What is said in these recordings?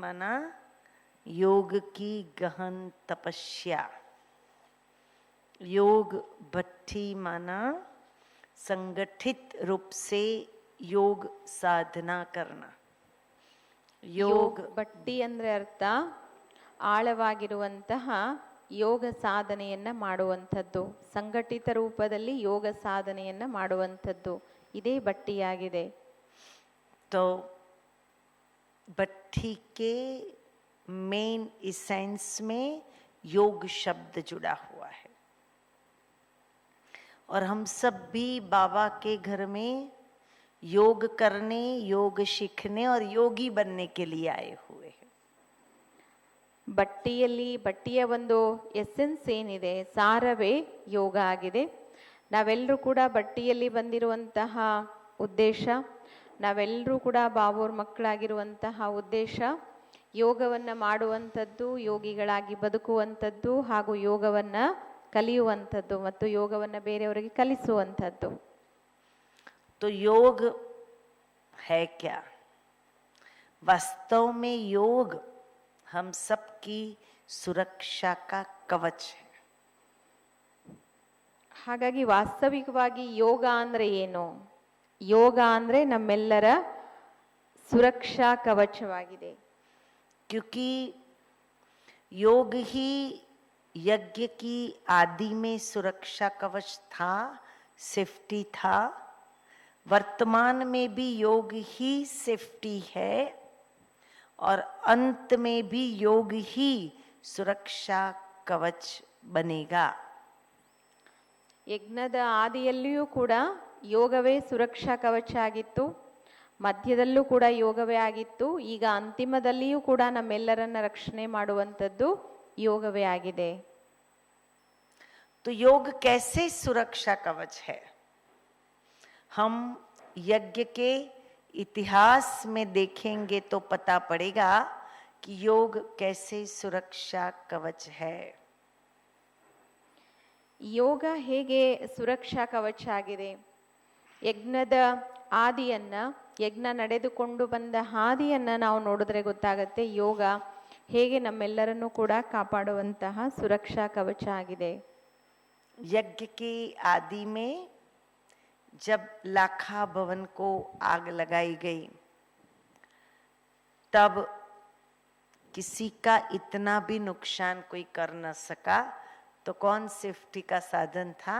माना योग की गहन तपस्या, योग भट्ठी माना संगठित रूप से योग साधना करना. ಯೋಗ ಭಟ್ಟಿ ಅಂದ್ರೆ ಅರ್ಥ ಆಳವಾಗಿರುವಂತಹ ಯೋಗ ಸಾಧನೆಯನ್ನ ಮಾಡುವಂಥದ್ದು, ಸಂಘಟಿತ ರೂಪದಲ್ಲಿ ಯೋಗ ಸಾಧನೆಯನ್ನ ಮಾಡುವಂಥದ್ದು, ಇದೇ ಭಟ್ಟಿಯಾಗಿದೆ. तो भट्ठी के मेन इसेंस में योग शब्द जुड़ा हुआ है और हम सब भी बाबा के घर में योग करने, योग सीखने और योगी बनने के लिए आए हुए हैं. ಭಟ್ಟಿಯ ಒಂದು ಎಸೆನ್ಸ್ ಏನಿದೆ, ಸಾರವೇ ಯೋಗ ಆಗಿದೆ. ನಾವೆಲ್ಲರೂ ಕೂಡ ಭಟ್ಟಿಯಲ್ಲಿ ಬಂದಿರುವಂತಹ ಉದ್ದೇಶ, ನಾವೆಲ್ಲರೂ ಕೂಡ ಬಾಬೂರ್ ಮಕ್ಕಳಾಗಿರುವಂತಹ ಉದ್ದೇಶ ಯೋಗವನ್ನ ಮಾಡುವಂಥದ್ದು, ಯೋಗಿಗಳಾಗಿ ಬದುಕುವಂಥದ್ದು, ಹಾಗೂ ಯೋಗವನ್ನ ಕಲಿಯುವಂಥದ್ದು ಮತ್ತು ಯೋಗವನ್ನ ಬೇರೆಯವರಿಗೆ ಕಲಿಸುವಂಥದ್ದು. तो योग है क्या? वास्तव में योग हम सबकी सुरक्षा का कवच है. ಹಾಗಾಗಿ ವಾಸ್ತವಿಕವಾಗಿ ಯೋಗ ಅಂದ್ರೆ ಏನು? ಯೋಗ ಅಂದ್ರೆ ನಮ್ಮೆಲ್ಲರ ಸುರಕ್ಷಾ ಕವಚವಾಗಿದೆ. क्योंकि योग ही यज्ञ की आदि में सुरक्षा कवच था, सेफ्टी था. वर्तमान में भी योग ही सेफ्टी है और अंत में भी योग ही सुरक्षा कवच बनेगा. ಯಜ್ಞದ ಆದಿಯಲ್ಲಿಯೂ ಕೂಡ ಯೋಗವೇ ಸುರಕ್ಷಾ ಕವಚ ಆಗಿತ್ತು, ಮಧ್ಯದಲ್ಲೂ ಕೂಡ ಯೋಗವೇ ಆಗಿತ್ತು, ಈಗ ಅಂತಿಮದಲ್ಲಿಯೂ ಕೂಡ ನಮ್ಮೆಲ್ಲರನ್ನ ರಕ್ಷಣೆ ಮಾಡುವಂಥದ್ದು ಯೋಗವೇ ಆಗಿದೆ. तो योग कैसे सुरक्षा कवच है? हम यज्ञ के इतिहास में देखेंगे तो पता पड़ेगा कि योग कैसे सुरक्षा कवच है. ಯೋಗ ಹೇಗೆ ಸುರಕ್ಷಾ ಕವಚ ಆಗಿದೆ? ಯಜ್ಞದ ಆದಿಯನ್ನ, ಯಜ್ಞ ನಡೆದುಕೊಂಡು ಬಂದ ಹಾದಿಯನ್ನ ನಾವು ನೋಡಿದ್ರೆ ಗೊತ್ತಾಗತ್ತೆ ಯೋಗ ಹೇಗೆ ನಮ್ಮೆಲ್ಲರನ್ನೂ ಕೂಡ ಕಾಪಾಡುವಂತಹ ಸುರಕ್ಷಾ ಕವಚ ಆಗಿದೆ. यज्ञ की आदि में जब लाखा भवन को आग लगाई गई तब किसी का इतना भी नुकसान कोई कर न सका. तो कौन सेफ्टी का साधन था?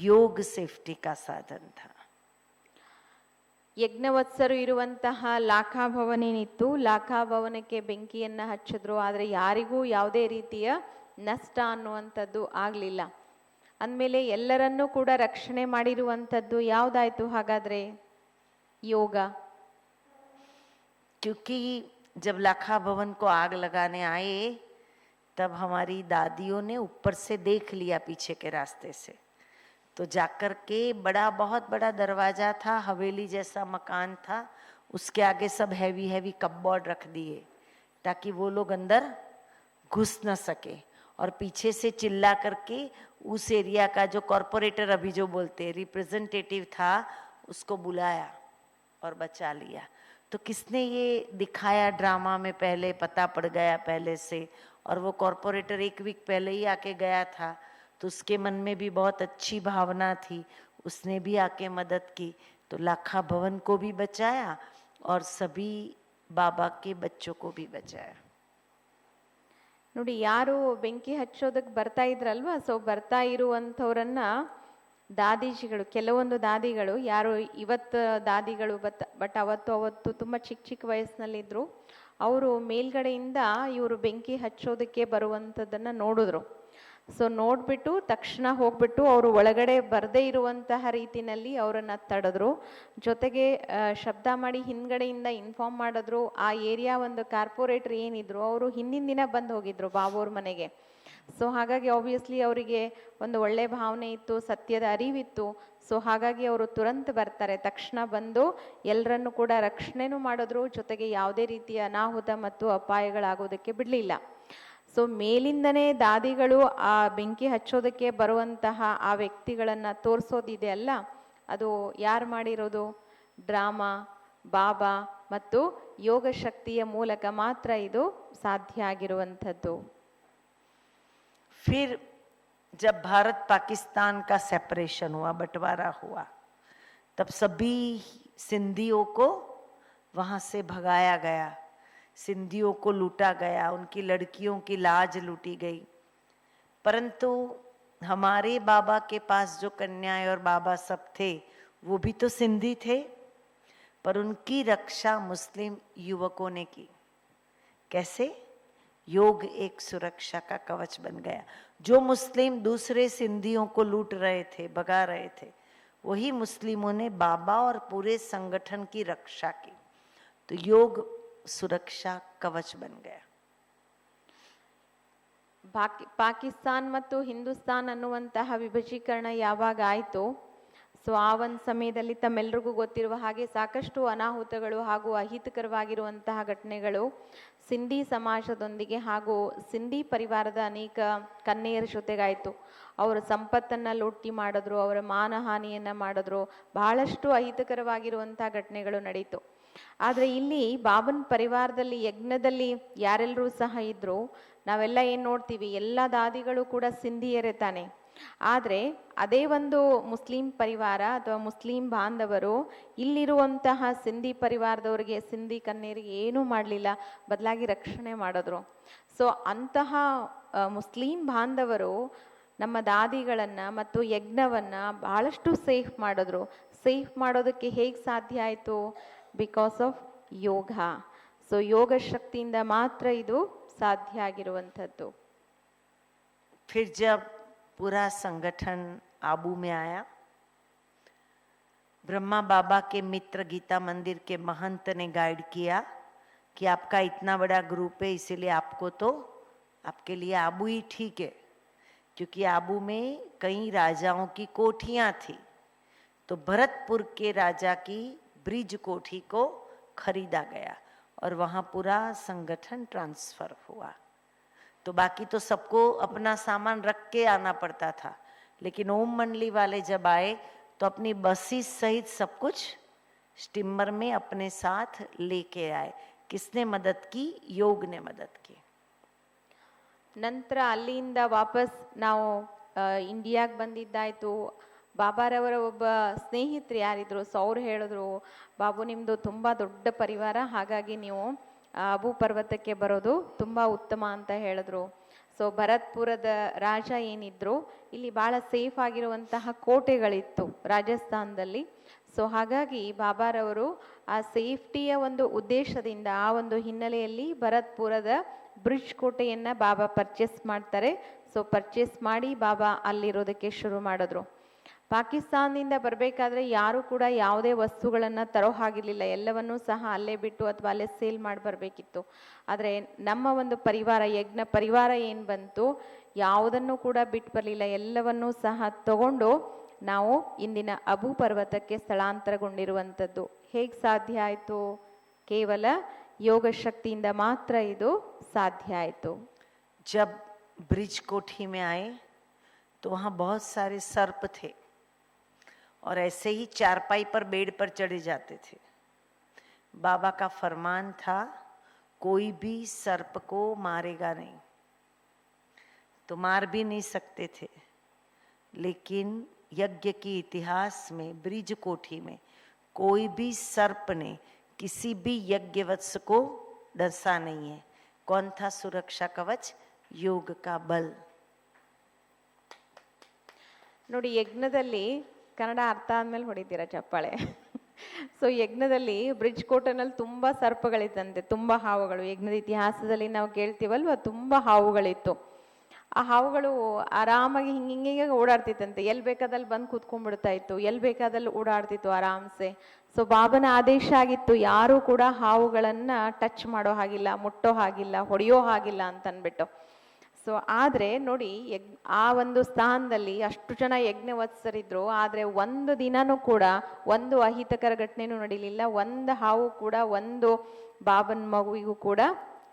योग सेफ्टी का साधन था. ಯಜ್ಞವತ್ಸರು ಇರುವಂತಹ ಲಾಖಾಭವನ ಏನಿತ್ತು, ಲಾಖಾಭವನಕ್ಕೆ ಬೆಂಕಿಯನ್ನ ಹಚ್ಚಿದ್ರು, ಆದರೆ ಯಾರಿಗೂ ಯಾವುದೇ ರೀತಿಯ ನಷ್ಟ ಅನ್ನುವಂಥದ್ದು ಆಗ್ಲಿಲ್ಲ. ಅಂದಮೇಲೆ ಎಲ್ಲರನ್ನೂ ಕೂಡ ರಕ್ಷಣೆ ಮಾಡಿರುವಂಥದ್ದು ಯಾವ್ದಾಯ್ತು ಹಾಗಾದ್ರೆ? ಯೋಗ. क्योंकि जब लाखा भवन को आग लगाने आए तब हमारी दादियों ने ऊपर से देख लिया पीछे के रास्ते से, तो जाकर के बहुत बड़ा दरवाजा था, हवेली जैसा मकान था, उसके आगे सब हैवी कपबोर्ड रख दिए ताकि वो लोग अंदर घुस न सके. और पीछे से चिल्ला करके उस एरिया का जो कॉरपोरेटर, अभी जो बोलते हैं रिप्रेजेंटेटिव था, उसको बुलाया और बचा लिया. तो किसने ये दिखाया ड्रामा में? पहले पता पड़ गया पहले से, और वो कॉरपोरेटर एक वीक पहले ही आके गया था, तो उसके मन में भी बहुत अच्छी भावना थी, उसने भी आके मदद की. तो लाखा भवन को भी बचाया और सभी बाबा के बच्चों को भी बचाया. ನೋಡಿ, ಯಾರು ಬೆಂಕಿ ಹಚ್ಚೋದಕ್ಕೆ ಬರ್ತಾ ಇದ್ರಲ್ವಾ, ಸೊ ಬರ್ತಾ ಇರುವಂಥವ್ರನ್ನ ದಾದೀಜಿಗಳು, ಕೆಲವೊಂದು ದಾದಿಗಳು, ಯಾರು ಇವತ್ತು ದಾದಿಗಳು ಬಟ್ ಅವತ್ತು ತುಂಬ ಚಿಕ್ಕ ವಯಸ್ಸಿನಲ್ಲಿದ್ದರು, ಅವರು ಮೇಲ್ಗಡೆಯಿಂದ ಇವರು ಬೆಂಕಿ ಹಚ್ಚೋದಕ್ಕೆ ಬರುವಂಥದ್ದನ್ನು ನೋಡಿದ್ರು. ಸೊ ನೋಡ್ಬಿಟ್ಟು ತಕ್ಷಣ ಹೋಗ್ಬಿಟ್ಟು ಅವರು ಒಳಗಡೆ ಬರದೇ ಇರುವಂತಹ ರೀತಿನಲ್ಲಿ ಅವರನ್ನು ತಡೆದ್ರು. ಜೊತೆಗೆ ಶಬ್ದ ಮಾಡಿ ಹಿಂದ್ಗಡೆಯಿಂದ ಇನ್ಫಾರ್ಮ್ ಮಾಡಿದ್ರು. ಆ ಏರಿಯಾ ಒಂದು ಕಾರ್ಪೊರೇಟರ್ ಏನಿದ್ರು ಅವರು ಹಿಂದಿನ ದಿನ ಬಂದು ಹೋಗಿದ್ರು ಬಾಬೋರ್ ಮನೆಗೆ. ಸೊ ಹಾಗಾಗಿ ಆಬ್ವಿಯಸ್ಲಿ ಅವರಿಗೆ ಒಂದು ಒಳ್ಳೆ ಭಾವನೆ ಇತ್ತು, ಸತ್ಯದ ಅರಿವಿತ್ತು. ಸೊ ಹಾಗಾಗಿ ಅವರು ತುರಂತ ಬರ್ತಾರೆ, ತಕ್ಷಣ ಬಂದು ಎಲ್ಲರನ್ನು ಕೂಡ ರಕ್ಷಣೆನೂ ಮಾಡಿದ್ರು. ಜೊತೆಗೆ ಯಾವುದೇ ರೀತಿಯ ಅನಾಹುತ ಮತ್ತು ಅಪಾಯಗಳಾಗೋದಕ್ಕೆ ಬಿಡಲಿಲ್ಲ. ಸೊ ಮೇಲಿಂದನೇ ದಾದಿಗಳು ಆ ಬೆಂಕಿ ಹಚ್ಚೋದಕ್ಕೆ ಬರುವಂತಹ ಆ ವ್ಯಕ್ತಿಗಳನ್ನು ತೋರಿಸೋದಿದೆ ಅಲ್ಲ, ಅದು ಯಾರು ಮಾಡಿರೋದು? ಡ್ರಾಮಾ, ಬಾಬಾ ಮತ್ತು ಯೋಗ ಶಕ್ತಿಯ ಮೂಲಕ ಮಾತ್ರ ಇದು ಸಾಧ್ಯ ಆಗಿರುವಂಥದ್ದು. फिर जब भारत पाकिस्तान का सेपरेशन हुआ, बंटवारा हुआ, तब सभी सिंधियों को वहां से भगाया गया, सिंधियों को लूटा गया, उनकी लड़कियों की लाज लूटी गई. परंतु हमारे बाबा के पास जो कन्याएं और बाबा सब थे वो भी तो सिंधी थे, पर उनकी रक्षा मुस्लिम युवकों ने की. कैसे? योग एक सुरक्षा का कवच बन गया. जो मुस्लिम दूसरे सिंधियों को लूट रहे थे, भगा रहे थे, वही मुस्लिमों ने बाबा और पूरे संगठन की रक्षा की. तो योग सुरक्षा कवच बन गया. ಪಾಕಿಸ್ತಾನ್ ಮತ್ತು ಹಿಂದೂಸ್ತಾನ್ ಅನ್ನುವಂತಹ ವಿಭಜೀಕರಣ ಯಾವಾಗ ಆಯಿತು, ಸೊ ಆ ಒಂದು ಸಮಯದಲ್ಲಿ ತಮ್ಮೆಲ್ಲರಿಗೂ ಗೊತ್ತಿರುವ ಹಾಗೆ ಸಾಕಷ್ಟು ಅನಾಹುತಗಳು ಹಾಗೂ ಅಹಿತಕರವಾಗಿರುವಂತಹ ಘಟನೆಗಳು ಸಿಂಧಿ ಸಮಾಜದೊಂದಿಗೆ ಹಾಗೂ ಸಿಂಧಿ ಪರಿವಾರದ ಅನೇಕ ಕನ್ಯೆಯರ ಜೊತೆಗಾಯಿತು. ಅವರ ಸಂಪತ್ತನ್ನು ಲೂಟಿ ಮಾಡಿದ್ರು, ಅವರ ಮಾನಹಾನಿಯನ್ನು ಮಾಡಿದ್ರು, ಬಹಳಷ್ಟು ಅಹಿತಕರವಾಗಿರುವಂತಹ ಘಟನೆಗಳು ನಡೀತು. ಆದರೆ ಇಲ್ಲಿ ಬಾಬನ್ ಪರಿವಾರದಲ್ಲಿ ಯಜ್ಞದಲ್ಲಿ ಯಾರೆಲ್ಲರೂ ಸಹ ಇದ್ರು, ನಾವೆಲ್ಲ ಏನು ನೋಡ್ತೀವಿ, ಎಲ್ಲ ದಾದಿಗಳು ಕೂಡ ಸಿಂಧಿಯರೇ ತಾನೆ. ಆದರೆ ಅದೇ ಒಂದು ಮುಸ್ಲಿಂ ಪರಿವಾರ ಅಥವಾ ಮುಸ್ಲಿಂ ಬಾಂಧವರು ಇಲ್ಲಿರುವಂತಹ ಸಿಂಧಿ ಪರಿವಾರದವರಿಗೆ, ಸಿಂಧಿ ಕನ್ಯರಿಗೆ ಏನೂ ಮಾಡಲಿಲ್ಲ, ಬದಲಾಗಿ ರಕ್ಷಣೆ ಮಾಡಿದ್ರು. ಸೊ ಅಂತಹ ಮುಸ್ಲಿಂ ಬಾಂಧವರು ನಮ್ಮ ದಾದಿಗಳನ್ನು ಮತ್ತು ಯಜ್ಞವನ್ನು ಬಹಳಷ್ಟು ಸೇಫ್ ಮಾಡಿದ್ರು. ಸೇಫ್ ಮಾಡೋದಕ್ಕೆ ಹೇಗೆ ಸಾಧ್ಯ ಆಯಿತು? Because of yoga. ಸೊ ಯೋಗ ಶಕ್ತಿಯಿಂದ ಮಾತ್ರ ಇದು ಸಾಧ್ಯ ಆಗಿರುವಂಥದ್ದು. फिर जब पूरा संगठन आबू में आया, ब्रह्मा बाबा के मित्र गीता मंदिर के महंत ने गाइड किया कि आपका इतना बड़ा ग्रुप है, इसीलिए आपको तो आपके लिए आबू ही ठीक है, क्योंकि आबू में कई राजाओं की कोठियां थी. तो भरतपुर के राजा की ब्रिज कोठी को खरीदा गया और वहाँ पूरा संगठन ट्रांसफर हुआ. तो बाकी तो सबको अपना सामान रख के आना पड़ता था, लेकिन ओम मंडली वाले जब आए तो अपनी बसेस सहित सब कुछ स्टीमर में अपने साथ लेके आए. किसने मदद की? योग ने मदद की. ನಂತರ ಅಲ್ಲಿಂದ ವಾಪಸ್ ನಾವು ಇಂಡಿಯಾಗೆ ಬಂದಿದ್ದಾಯಿತು. ಬಾಬಾರವರ ಒಬ್ಬ ಸ್ನೇಹಿತರು ಯಾರಿದ್ರು, ಸೊ ಅವ್ರು ಹೇಳಿದ್ರು, ಬಾಬು ನಿಮ್ಮದು ತುಂಬ ದೊಡ್ಡ ಪರಿವಾರ, ಹಾಗಾಗಿ ನೀವು ಅಬು ಪರ್ವತಕ್ಕೆ ಬರೋದು ತುಂಬ ಉತ್ತಮ ಅಂತ ಹೇಳಿದ್ರು. ಸೊ ಭರತ್ಪುರದ ರಾಜ ಏನಿದ್ರು, ಇಲ್ಲಿ ಭಾಳ ಸೇಫ್ ಆಗಿರುವಂತಹ ಕೋಟೆಗಳಿತ್ತು ರಾಜಸ್ಥಾನದಲ್ಲಿ. ಸೊ ಹಾಗಾಗಿ ಬಾಬಾರವರು ಆ ಸೇಫ್ಟಿಯ ಒಂದು ಉದ್ದೇಶದಿಂದ, ಆ ಒಂದು ಹಿನ್ನೆಲೆಯಲ್ಲಿ ಭರತ್ಪುರದ ಬ್ರಿಡ್ಜ್ ಕೋಟೆಯನ್ನು ಬಾಬಾ ಪರ್ಚೇಸ್ ಮಾಡ್ತಾರೆ. ಸೊ ಪರ್ಚೇಸ್ ಮಾಡಿ ಬಾಬಾ ಅಲ್ಲಿರೋದಕ್ಕೆ ಶುರು ಮಾಡಿದ್ರು. ಪಾಕಿಸ್ತಾನದಿಂದ ಬರಬೇಕಾದ್ರೆ ಯಾರು ಕೂಡ ಯಾವುದೇ ವಸ್ತುಗಳನ್ನು ತರೋ ಹಾಗಿರಲಿಲ್ಲ, ಎಲ್ಲವನ್ನೂ ಸಹ ಅಲ್ಲೇ ಬಿಟ್ಟು ಅಥವಾ ಅಲ್ಲೇ ಸೇಲ್ ಮಾಡಿ ಬರಬೇಕಿತ್ತು. ಆದರೆ ನಮ್ಮ ಒಂದು ಪರಿವಾರ, ಯಜ್ಞ ಪರಿವಾರ ಏನು ಬಂತು, ಯಾವುದನ್ನು ಕೂಡ ಬಿಟ್ಟು ಬರಲಿಲ್ಲ, ಎಲ್ಲವನ್ನೂ ಸಹ ತಗೊಂಡು ನಾವು ಇಂದಿನ ಅಬು ಪರ್ವತಕ್ಕೆ ಸ್ಥಳಾಂತರಗೊಂಡಿರುವಂಥದ್ದು. ಹೇಗೆ ಸಾಧ್ಯ ಆಯಿತು? ಕೇವಲ ಯೋಗ ಶಕ್ತಿಯಿಂದ ಮಾತ್ರ ಇದು ಸಾಧ್ಯ ಆಯಿತು. जब ब्रिज कोठी में आए तो वहाँ बहुत सारे सर्प थे और ऐसे ही चारपाई पर बेड पर चढ़े जाते थे. बाबा का फरमान था, कोई भी सर्प को मारेगा नहीं. तो मार भी नहीं सकते थे, लेकिन यज्ञ के इतिहास में ब्रिज कोठी में कोई भी सर्प ने किसी भी यज्ञवत्स को डसा नहीं है. कौन था सुरक्षा कवच? योग का बल. ನೋಡಿ, ಯಜ್ಞದಲ್ಲಿ ಕನ್ನಡ ಅರ್ಥ ಆದ್ಮೇಲೆ ಹೊಡಿತೀರಾ ಚಪ್ಪಾಳೆ. ಸೊ ಯಜ್ಞದಲ್ಲಿ ಬ್ರಿಡ್ಜ್ ಕೋಟೆನಲ್ಲಿ ತುಂಬ ಸರ್ಪಗಳಿತ್ತಂತೆ, ತುಂಬ ಹಾವುಗಳು. ಯಜ್ಞದ ಇತಿಹಾಸದಲ್ಲಿ ನಾವು ಕೇಳ್ತೀವಲ್ವ, ತುಂಬ ಹಾವುಗಳಿತ್ತು. ಆ ಹಾವುಗಳು ಆರಾಮಾಗಿ ಹಿಂಗೆ ಓಡಾಡ್ತಿತ್ತಂತೆ. ಎಲ್ಲಿ ಬೇಕಾದಲ್ಲಿ ಬಂದು ಕೂತ್ಕೊಂಡ್ಬಿಡ್ತಾ ಇತ್ತು, ಎಲ್ಲಿ ಬೇಕಾದಲ್ಲಿ ಓಡಾಡ್ತಿತ್ತು ಆರಾಮ್ಸೆ. ಸೊ ಬಾಬನ ಆದೇಶ ಆಗಿತ್ತು, ಯಾರೂ ಕೂಡ ಹಾವುಗಳನ್ನು ಟಚ್ ಮಾಡೋ ಹಾಗಿಲ್ಲ, ಮುಟ್ಟೋ ಹಾಗಿಲ್ಲ, ಹೊಡೆಯೋ ಹಾಗಿಲ್ಲ ಅಂತನ್ಬಿಟ್ಟು. ಸೊ ಆದರೆ ನೋಡಿ, ಆ ಒಂದು ಸ್ಥಾನದಲ್ಲಿ ಅಷ್ಟು ಜನ ಯಜ್ಞವತ್ಸರಿದ್ರು, ಆದರೆ ಒಂದು ದಿನನೂ ಕೂಡ ಒಂದು ಅಹಿತಕರ ಘಟನೆನೂ ನಡೀಲಿಲ್ಲ. ಒಂದು ಹಾವು ಕೂಡ ಒಂದು ಬಾಬನ ಮಗುವಿಗೂ ಕೂಡ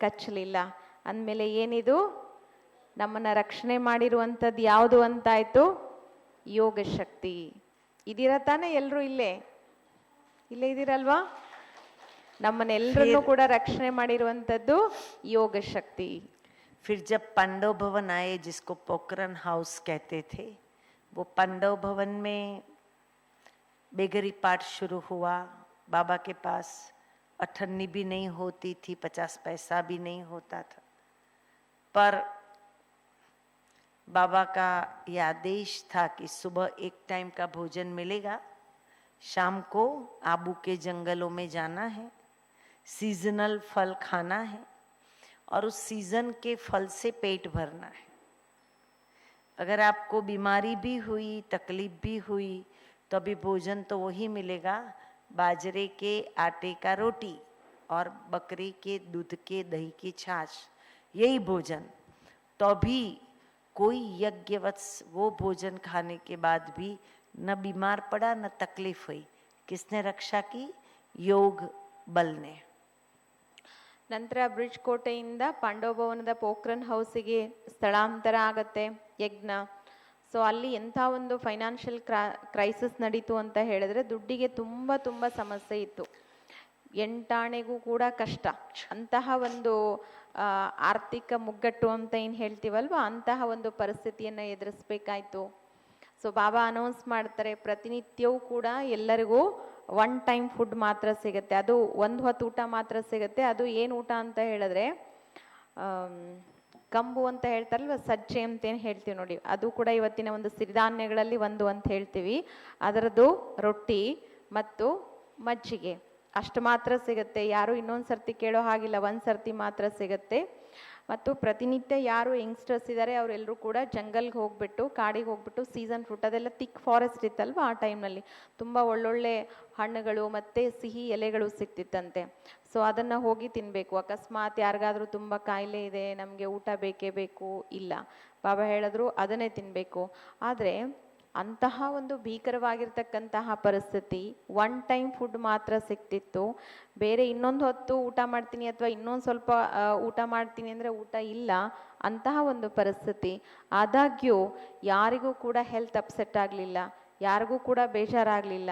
ಕಚ್ಚಲಿಲ್ಲ. ಅಂದಮೇಲೆ ಏನಿದು? ನಮ್ಮನ್ನು ರಕ್ಷಣೆ ಮಾಡಿರುವಂಥದ್ದು ಯಾವುದು ಅಂತಾಯ್ತು? ಯೋಗ ಶಕ್ತಿ. ಇದೀರ ತಾನೇ ಎಲ್ಲರೂ? ಇಲ್ಲೇ ಇದ್ದೀರಲ್ವಾ? ನಮ್ಮನ್ನೆಲ್ಲರನ್ನೂ ಕೂಡ ರಕ್ಷಣೆ ಮಾಡಿರುವಂಥದ್ದು ಯೋಗ ಶಕ್ತಿ. फिर जब पांडव भवन आए, जिसको पोखरन हाउस कहते थे, वो पांडव भवन में बेगरी पाठ शुरू हुआ. बाबा के पास अठन्नी भी नहीं होती थी, 50 पैसा भी नहीं होता था, पर बाबा का यह आदेश था कि सुबह एक टाइम का भोजन मिलेगा, शाम को आबू के जंगलों में जाना है, सीजनल फल खाना है और उस सीजन के फल से पेट भरना है. अगर आपको बीमारी भी हुई, तकलीफ भी हुई, तो अभी भोजन तो वही मिलेगा, बाजरे के आटे का रोटी और बकरी के दूध के दही की छाछ, यही भोजन. तो भी कोई यज्ञवत्स वो भोजन खाने के बाद भी न बीमार पड़ा, न तकलीफ हुई. किसने रक्षा की? योग बल ने. ನಂತರ ಬ್ರಿಡ್ಜ್ ಕೋಟೆಯಿಂದ ಪಾಂಡವ ಭವನದ ಪೋಖ್ರನ್ ಹೌಸಿಗೆ ಸ್ಥಳಾಂತರ ಆಗತ್ತೆ ಯಜ್ಞ. ಸೊ ಅಲ್ಲಿ ಎಂಥ ಒಂದು ಫೈನಾನ್ಷಿಯಲ್ ಕ್ರೈಸಿಸ್ ನಡೀತು ಅಂತ ಹೇಳಿದ್ರೆ, ದುಡ್ಡಿಗೆ ತುಂಬ ತುಂಬ ಸಮಸ್ಯೆ ಇತ್ತು, ಎಂಟಾಣೆಗೂ ಕೂಡ ಕಷ್ಟ. ಅಂತಹ ಒಂದು ಆರ್ಥಿಕ ಮುಗ್ಗಟ್ಟು ಅಂತ ಏನು ಹೇಳ್ತೀವಲ್ವ, ಅಂತಹ ಒಂದು ಪರಿಸ್ಥಿತಿಯನ್ನು ಎದುರಿಸ್ಬೇಕಾಯ್ತು. ಸೊ ಬಾಬಾ ಅನೌನ್ಸ್ ಮಾಡ್ತಾರೆ, ಪ್ರತಿನಿತ್ಯವೂ ಕೂಡ ಎಲ್ಲರಿಗೂ 1 ಟೈಮ್ ಫುಡ್ ಮಾತ್ರ ಸಿಗುತ್ತೆ, ಅದು ಒಂದು ಹೊತ್ತು ಊಟ ಮಾತ್ರ ಸಿಗುತ್ತೆ. ಅದು ಏನು ಊಟ ಅಂತ ಹೇಳಿದ್ರೆ, ಕಂಬು ಅಂತ ಹೇಳ್ತಾರಲ್ವ, ಸಜ್ಜೆ ಅಂತೇನು ಹೇಳ್ತೀವಿ ನೋಡಿ, ಅದು ಕೂಡ ಇವತ್ತಿನ ಒಂದು ಸಿರಿಧಾನ್ಯಗಳಲ್ಲಿ ಒಂದು ಅಂತ ಹೇಳ್ತೀವಿ. ಅದರದ್ದು ರೊಟ್ಟಿ ಮತ್ತು ಮಜ್ಜಿಗೆ ಅಷ್ಟು ಮಾತ್ರ ಸಿಗುತ್ತೆ. ಯಾರು ಇನ್ನೊಂದು ಸರ್ತಿ ಕೇಳೋ ಹಾಗಿಲ್ಲ, ಒಂದು ಸರ್ತಿ ಮಾತ್ರ ಸಿಗುತ್ತೆ. ಮತ್ತು ಪ್ರತಿನಿತ್ಯ ಯಾರು ಯಂಗ್ಸ್ಟರ್ಸ್ ಇದ್ದಾರೆ ಅವರೆಲ್ಲರೂ ಕೂಡ ಜಂಗಲ್ಗೆ ಹೋಗ್ಬಿಟ್ಟು, ಕಾಡಿಗೆ ಹೋಗ್ಬಿಟ್ಟು ಸೀಸನ್ ಫ್ರೂಟ್, ಅದೆಲ್ಲ ತಿಕ್ ಫಾರೆಸ್ಟ್ ಇತ್ತಲ್ವ ಆ ಟೈಮ್ನಲ್ಲಿ, ತುಂಬ ಒಳ್ಳೊಳ್ಳೆ ಹಣ್ಣುಗಳು ಮತ್ತು ಸಿಹಿ ಎಲೆಗಳು ಸಿಕ್ತಿತ್ತಂತೆ. ಸೊ ಅದನ್ನು ಹೋಗಿ ತಿನ್ನಬೇಕು. ಅಕಸ್ಮಾತ್ ಯಾರಿಗಾದರೂ ತುಂಬ ಕಾಯಿಲೆ ಇದೆ, ನಮಗೆ ಊಟ ಬೇಕೇ ಬೇಕು, ಇಲ್ಲ, ಬಾಬಾ ಹೇಳಿದ್ರು ಅದನ್ನೇ ತಿನ್ನಬೇಕು. ಆದರೆ ಅಂತಹ ಒಂದು ಭೀಕರವಾಗಿರ್ತಕ್ಕಂತಹ ಪರಿಸ್ಥಿತಿ, 1 ಟೈಮ್ ಫುಡ್ ಮಾತ್ರ ಸಿಕ್ತಿತ್ತು. ಬೇರೆ ಇನ್ನೊಂದು ಹೊತ್ತು ಊಟ ಮಾಡ್ತೀನಿ ಅಥವಾ ಇನ್ನೊಂದು ಸ್ವಲ್ಪ ಊಟ ಮಾಡ್ತೀನಿ ಅಂದರೆ ಊಟ ಇಲ್ಲ, ಅಂತಹ ಒಂದು ಪರಿಸ್ಥಿತಿ. ಆದಾಗ್ಯೂ ಯಾರಿಗೂ ಕೂಡ ಹೆಲ್ತ್ ಅಪ್ಸೆಟ್ ಆಗಲಿಲ್ಲ, ಯಾರಿಗೂ ಕೂಡ ಬೇಜಾರಾಗಲಿಲ್ಲ,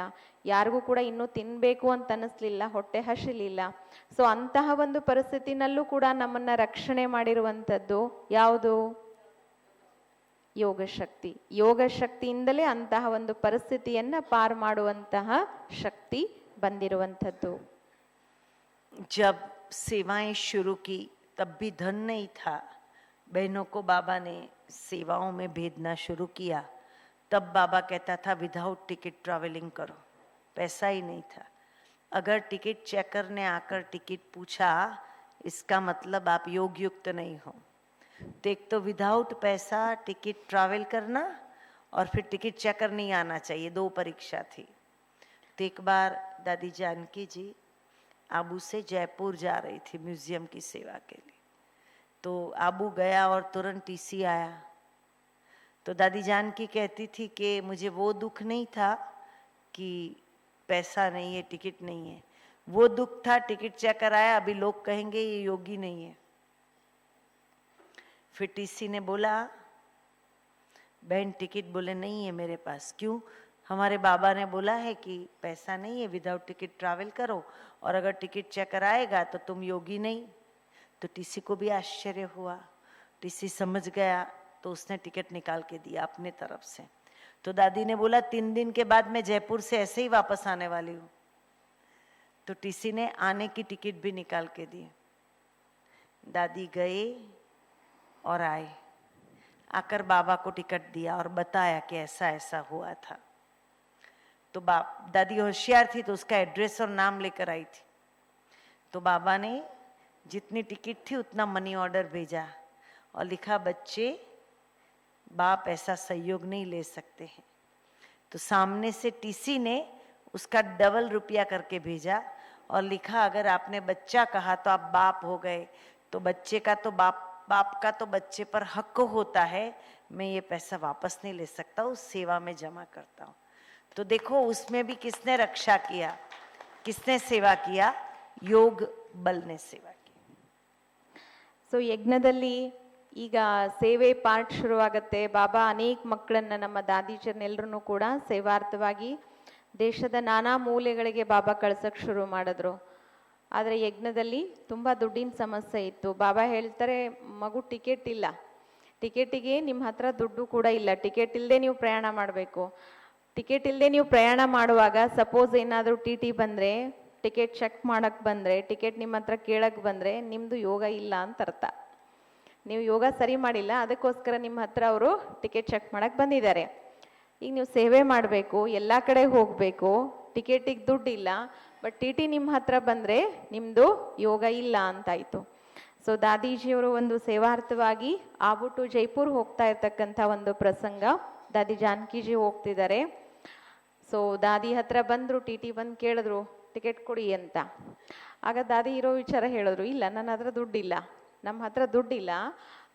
ಯಾರಿಗೂ ಕೂಡ ಇನ್ನೂ ತಿನ್ನಬೇಕು ಅಂತ ಅನ್ನಿಸ್ಲಿಲ್ಲ, ಹೊಟ್ಟೆ ಹಸಿಲಿಲ್ಲ. ಸೊ ಅಂತಹ ಒಂದು ಪರಿಸ್ಥಿತಿನಲ್ಲೂ ಕೂಡ ನಮ್ಮನ್ನು ರಕ್ಷಣೆ ಮಾಡಿರುವಂಥದ್ದು ಯಾವುದು? ಯೋಗ ಶಕ್ತಿ. ಯೋಗ ಶಕ್ತಿಯಿಂದಲೇ ಅಂತಹ ಒಂದು ಪರಿಸ್ಥಿತಿಯನ್ನು ಪಾರು ಮಾಡುವಂತಹ ಶಕ್ತಿ ಬಂದಿರುವಂಥದ್ದು. जब सेवाएं शुरू की तब भी धन नहीं था. बहनों को बाबा ने सेवाओं में भेजना शुरू किया. तब बाबा कहता था विदाउट टिकट ट्रैवलिंग करो, पैसा ही नहीं था. अगर टिकट चेकर ने आकर टिकट पूछा, इसका मतलब आप योग युक्त नहीं हो. तो एक तो विदाउट पैसा टिकट ट्रैवल करना और फिर टिकट चेकर नहीं आना चाहिए, 2 परीक्षा थी. तो एक बार दादी जानकी जी आबू से जयपुर जा रही थी म्यूजियम की सेवा के लिए. तो आबू गया और तुरंत टीसी आया. तो दादी जानकी कहती थी कि मुझे वो दुख नहीं था कि पैसा नहीं है, टिकट नहीं है, वो दुख था टिकट चेकर आया, अभी लोग कहेंगे ये योगी नहीं है. फिर टीसी ने बोला, बहन टिकट? बोले नहीं है मेरे पास. क्यों? हमारे बाबा ने बोला है कि पैसा नहीं है, विदाउट टिकट ट्रैवल करो, और अगर टिकट चेकर आएगा तो तुम योगी नहीं. तो टीसी को भी आश्चर्य हुआ. टीसी समझ गया तो उसने टिकट निकाल के दिया अपने तरफ से. तो दादी ने बोला 3 दिन के बाद मैं जयपुर से ऐसे ही वापस आने वाली हूँ. तो टीसी ने आने की टिकट भी निकाल के दी. दादी गए और आए, आकर बाबा को टिकट दिया और बताया कि ऐसा ऐसा हुआ था. तो दादी होशियार थी तो उसका एड्रेस और नाम लेकर आई थी. तो बाबा ने जितनी टिकट थी उतना मनी ऑर्डर भेजा और लिखा, बच्चे बाप ऐसा सहयोग नहीं ले सकते हैं. तो सामने से टीसी ने उसका डबल रुपया करके भेजा और लिखा, अगर आपने बच्चा कहा तो आप बाप हो गए, तो बच्चे का तो बाप का तो बच्चे पर हक होता है, मैं ये पैसा वापस नहीं ले सकता, उस सेवा में जमा करता हूँ. तो देखो उसमें भी किसने रक्षा किया, किसने सेवा किया? योग बल ने सेवा की. ಸೊ ಯಜ್ಞದಲ್ಲಿ ಈಗ ಸೇವೆ ಪಾರ್ಟ್ ಶುರುವಾಗತ್ತೆ. ಬಾಬಾ ಅನೇಕ ಮಕ್ಕಳನ್ನ, ನಮ್ಮ ದಾದೀಚರ್ನೆಲ್ಲರನ್ನೂ ಕೂಡ ಸೇವಾರ್ಥವಾಗಿ ದೇಶದ ನಾನಾ ಮೂಲೆಗಳಿಗೆ ಬಾಬಾ ಕಳ್ಸಕ್ಕೆ ಶುರು ಮಾಡಿದ್ರು. ಆದರೆ ಯಜ್ಞದಲ್ಲಿ ತುಂಬ ದುಡ್ಡಿನ ಸಮಸ್ಯೆ ಇತ್ತು. ಬಾಬಾ ಹೇಳ್ತಾರೆ, ಮಗು ಟಿಕೆಟ್ ಇಲ್ಲ, ಟಿಕೆಟಿಗೆ ನಿಮ್ಮ ಹತ್ರ ದುಡ್ಡು ಕೂಡ ಇಲ್ಲ, ಟಿಕೆಟ್ ಇಲ್ಲದೆ ನೀವು ಪ್ರಯಾಣ ಮಾಡಬೇಕು. ಟಿಕೆಟ್ ಇಲ್ಲದೆ ನೀವು ಪ್ರಯಾಣ ಮಾಡುವಾಗ ಸಪೋಸ್ ಏನಾದರೂ ಟಿ ಟಿ ಬಂದರೆ, ಟಿಕೆಟ್ ಚೆಕ್ ಮಾಡೋಕ್ಕೆ ಬಂದರೆ, ಟಿಕೆಟ್ ನಿಮ್ಮ ಹತ್ರ ಕೇಳಕ್ಕೆ ಬಂದರೆ ನಿಮ್ಮದು ಯೋಗ ಇಲ್ಲ ಅಂತ ಅರ್ಥ. ನೀವು ಯೋಗ ಸರಿ ಮಾಡಿಲ್ಲ, ಅದಕ್ಕೋಸ್ಕರ ನಿಮ್ಮ ಹತ್ರ ಅವರು ಟಿಕೆಟ್ ಚೆಕ್ ಮಾಡಕ್ಕೆ ಬಂದಿದ್ದಾರೆ. ಈಗ ನೀವು ಸೇವೆ ಮಾಡಬೇಕು, ಎಲ್ಲ ಕಡೆ ಹೋಗಬೇಕು, ಟಿಕೆಟಿಗೆ ದುಡ್ಡಿಲ್ಲ, ಬಟ್ ಟಿ ಟಿ ನಿಮ್ಮ ಹತ್ರ ಬಂದರೆ ನಿಮ್ಮದು ಯೋಗ ಇಲ್ಲ ಅಂತಾಯಿತು. ಸೊ ದಾದೀಜಿಯವರು ಒಂದು ಸೇವಾರ್ಥವಾಗಿ ಆಬು ಟು ಜೈಪುರ್ ಹೋಗ್ತಾ ಇರ್ತಕ್ಕಂಥ ಒಂದು ಪ್ರಸಂಗ, ದಾದಿ ಜಾನಕಿಜಿ ಹೋಗ್ತಿದ್ದಾರೆ. ಸೊ ದಾದಿ ಹತ್ರ ಬಂದರು, ಟಿ ಟಿ ಬಂದು ಕೇಳಿದ್ರು ಟಿಕೆಟ್ ಕೊಡಿ ಅಂತ. ಆಗ ದಾದಿ ಇರೋ ವಿಚಾರ ಹೇಳಿದ್ರು, ಇಲ್ಲ ನನ್ನ ಹತ್ರ ದುಡ್ಡಿಲ್ಲ, ನಮ್ಮ ಹತ್ರ ದುಡ್ಡಿಲ್ಲ,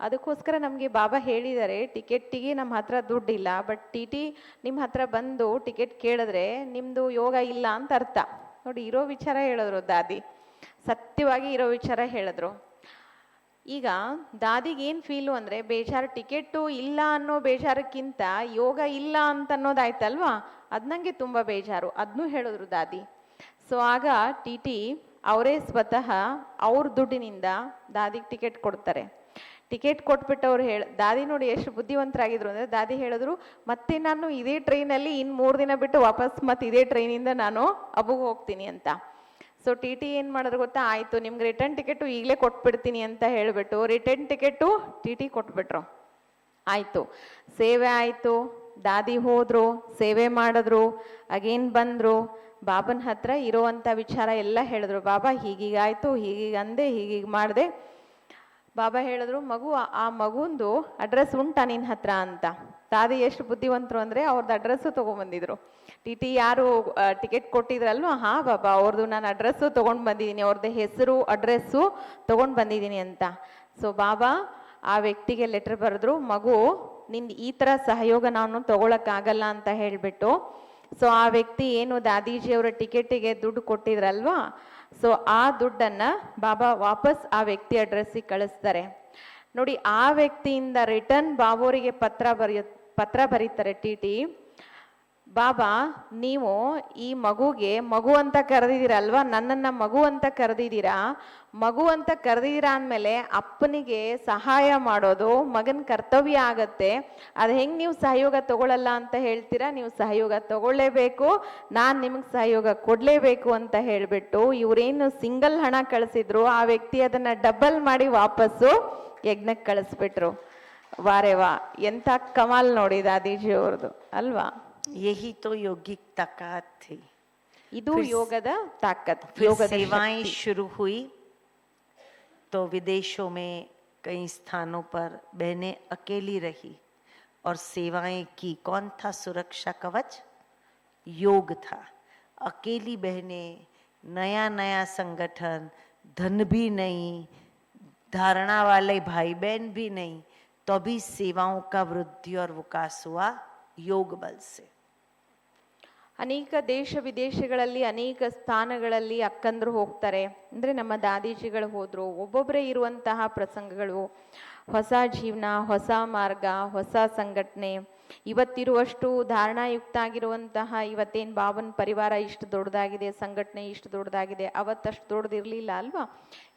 ಅದಕ್ಕೋಸ್ಕರ ನಮಗೆ ಬಾಬಾ ಹೇಳಿದ್ದಾರೆ ಟಿಕೆಟ್ಟಿಗೆ ನಮ್ಮ ಹತ್ರ ದುಡ್ಡಿಲ್ಲ, ಬಟ್ ಟಿ ಟಿ ನಿಮ್ಮ ಹತ್ರ ಬಂದು ಟಿಕೆಟ್ ಕೇಳಿದ್ರೆ ನಿಮ್ಮದು ಯೋಗ ಇಲ್ಲ ಅಂತ ಅರ್ಥ. ನೋಡಿ, ಇರೋ ವಿಚಾರ ಹೇಳಿದ್ರು ದಾದಿ, ಸತ್ಯವಾಗಿ ಇರೋ ವಿಚಾರ ಹೇಳಿದ್ರು. ಈಗ ದಾದಿಗೆ ಏನು ಫೀಲು ಅಂದರೆ, ಬೇಜಾರು ಟಿಕೆಟು ಇಲ್ಲ ಅನ್ನೋ ಬೇಜಾರಕ್ಕಿಂತ ಯೋಗ ಇಲ್ಲ ಅಂತ ಅನ್ನೋದಾಯ್ತಲ್ವಾ, ಅದು ನನಗೆ ತುಂಬ ಬೇಜಾರು, ಅದನ್ನೂ ಹೇಳಿದ್ರು ದಾದಿ. ಸೊ ಆಗ ಟಿ ಟಿ ಅವರೇ ಸ್ವತಃ ಅವ್ರ ದುಡ್ಡಿನಿಂದ ದಾದಿಗೆ ಟಿಕೆಟ್ ಕೊಡ್ತಾರೆ. ಟಿಕೆಟ್ ಕೊಟ್ಬಿಟ್ಟು ಅವ್ರು ದಾದಿ ನೋಡಿ ಎಷ್ಟು ಬುದ್ಧಿವಂತರಾಗಿದ್ರು ಅಂದರೆ, ದಾದಿ ಹೇಳಿದ್ರು ಮತ್ತೆ ನಾನು ಇದೇ ಟ್ರೈನಲ್ಲಿ ಇನ್ನು 3 ದಿನ ಬಿಟ್ಟು ವಾಪಸ್ ಮತ್ತೆ ಇದೇ ಟ್ರೈನಿಂದ ನಾನು ಅಬುಗೆ ಹೋಗ್ತೀನಿ ಅಂತ. ಸೊ ಟಿ ಟಿ ಏನು ಮಾಡಿದ್ರು ಗೊತ್ತಾ, ಆಯಿತು ನಿಮ್ಗೆ ರಿಟರ್ನ್ ಟಿಕೆಟು ಈಗಲೇ ಕೊಟ್ಬಿಡ್ತೀನಿ ಅಂತ ಹೇಳಿಬಿಟ್ಟು ರಿಟರ್ನ್ ಟಿಕೆಟು ಟಿ ಟಿ ಕೊಟ್ಬಿಟ್ರು. ಆಯಿತು, ಸೇವೆ ಆಯಿತು, ದಾದಿ ಹೋದರು, ಸೇವೆ ಮಾಡಿದ್ರು, ಅಗೇನ್ ಬಂದರು, ಬಾಬನ ಹತ್ರ ಇರೋವಂಥ ವಿಚಾರ ಎಲ್ಲ ಹೇಳಿದ್ರು. ಬಾಬಾ ಹೀಗೀಗಾಯಿತು, ಹೀಗೀಗ ಅಂದೆ, ಹೀಗೀಗ ಮಾಡಿದೆ. ಬಾಬಾ ಹೇಳಿದ್ರು, ಆ ಮಗುಂದು ಅಡ್ರೆಸ್ ಉಂಟಾ ನಿನ್ನ ಹತ್ರ ಅಂತ. ದಾದಿ ಎಷ್ಟು ಬುದ್ಧಿವಂತರು ಅಂದರೆ ಅವ್ರದ್ದು ಅಡ್ರೆಸ್ಸು ತೊಗೊಂಡ್ಬಂದಿದ್ರು. ಟಿ ಟಿ ಯಾರು ಟಿಕೆಟ್ ಕೊಟ್ಟಿದ್ರಲ್ವ, ಹಾಂ ಬಾಬಾ ಅವ್ರದ್ದು ನಾನು ಅಡ್ರೆಸ್ಸು ತೊಗೊಂಡು ಬಂದಿದ್ದೀನಿ, ಅವ್ರದ್ದು ಹೆಸರು ಅಡ್ರೆಸ್ಸು ತೊಗೊಂಡು ಬಂದಿದ್ದೀನಿ ಅಂತ. ಸೊ ಬಾಬಾ ಆ ವ್ಯಕ್ತಿಗೆ ಲೆಟರ್ ಬರೆದ್ರು, ಮಗು ನಿಂದು ಈ ಥರ ಸಹಯೋಗ ನಾನು ತೊಗೊಳಕ್ಕಾಗಲ್ಲ ಅಂತ ಹೇಳಿಬಿಟ್ಟು. ಸೊ ಆ ವ್ಯಕ್ತಿ ಏನು ದಾದೀಜಿಯವರ ಟಿಕೆಟಿಗೆ ದುಡ್ಡು ಕೊಟ್ಟಿದ್ರಲ್ವಾ, ಸೊ ಆ ದುಡ್ಡನ್ನು ಬಾಬಾ ವಾಪಸ್ ಆ ವ್ಯಕ್ತಿ ಅಡ್ರೆಸ್ಸಿಗೆ ಕಳಿಸ್ತಾರೆ. ನೋಡಿ, ಆ ವ್ಯಕ್ತಿಯಿಂದ ರಿಟರ್ನ್ ಬಾಬೋರಿಗೆ ಪತ್ರ ಬರೀತಾರೆ ಟಿ ಟಿ. ಬಾಬಾ ನೀವು ಈ ಮಗುಗೆ ಮಗು ಅಂತ ಕರೆದಿದ್ದೀರಲ್ವಾ, ನನ್ನನ್ನು ಮಗು ಅಂತ ಕರೆದಿದ್ದೀರಾ, ಮಗು ಅಂತ ಕರೆದಿದ್ದೀರಾ ಅಂದಮೇಲೆ ಅಪ್ಪನಿಗೆ ಸಹಾಯ ಮಾಡೋದು ಮಗನ ಕರ್ತವ್ಯ ಆಗತ್ತೆ. ಅದು ಹೆಂಗೆ ನೀವು ಸಹಯೋಗ ತಗೊಳ್ಳಲ್ಲ ಅಂತ ಹೇಳ್ತೀರಾ, ನೀವು ಸಹಯೋಗ ತಗೊಳ್ಳೇಬೇಕು, ನಾನು ನಿಮಗೆ ಸಹಯೋಗ ಕೊಡಲೇಬೇಕು ಅಂತ ಹೇಳಿಬಿಟ್ಟು ಇವರೇನು ಸಿಂಗಲ್ ಹಣ ಕಳಿಸಿದ್ರು, ಆ ವ್ಯಕ್ತಿ ಅದನ್ನು ಡಬಲ್ ಮಾಡಿ ವಾಪಸ್ಸು ಯಜ್ಞಕ್ಕೆ ಕಳಿಸ್ಬಿಟ್ರು. ವಾರೇ ವಾ, ಎಂಥ ಕಮಾಲ್ ನೋಡಿ ದಾದೀಜಿ ಅವ್ರದ್ದು ಅಲ್ವಾ. यही तो योगिक ताकत थी। ಇದು ಯೋಗದ ತಾಕತ್. योगद सेवाएं शुरू हुई तो विदेशों में कई स्थानों पर बहनें अकेली रही और सेवाएं की। कौन था सुरक्षा कवच? योग था। अकेली बहनें, नया नया संगठन, धन भी नहीं, धारणा वाले भाई बहन भी नहीं, तो भी सेवाओं का वृद्धि और विकास हुआ योग बल से। ಅನೇಕ ದೇಶ ವಿದೇಶಗಳಲ್ಲಿ ಅನೇಕ ಸ್ಥಾನಗಳಲ್ಲಿ ಅಕ್ಕಂದ್ರು ಹೋಗ್ತಾರೆ, ಅಂದರೆ ನಮ್ಮ ದಾದೀಜಿಗಳು ಹೋದರು. ಒಬ್ಬೊಬ್ಬರೇ ಇರುವಂತಹ ಪ್ರಸಂಗಗಳು, ಹೊಸ ಜೀವನ, ಹೊಸ ಮಾರ್ಗ, ಹೊಸ ಸಂಘಟನೆ. ಇವತ್ತಿರುವಷ್ಟು ಧಾರಣಾಯುಕ್ತ ಆಗಿರುವಂತಹ ಇವತ್ತೇನು ಬಾಬನ ಪರಿವಾರ ಇಷ್ಟು ದೊಡ್ಡದಾಗಿದೆ, ಸಂಘಟನೆ ಇಷ್ಟು ದೊಡ್ಡದಾಗಿದೆ, ಅವತ್ತಷ್ಟು ದೊಡ್ಡದಿರಲಿಲ್ಲ ಅಲ್ವಾ.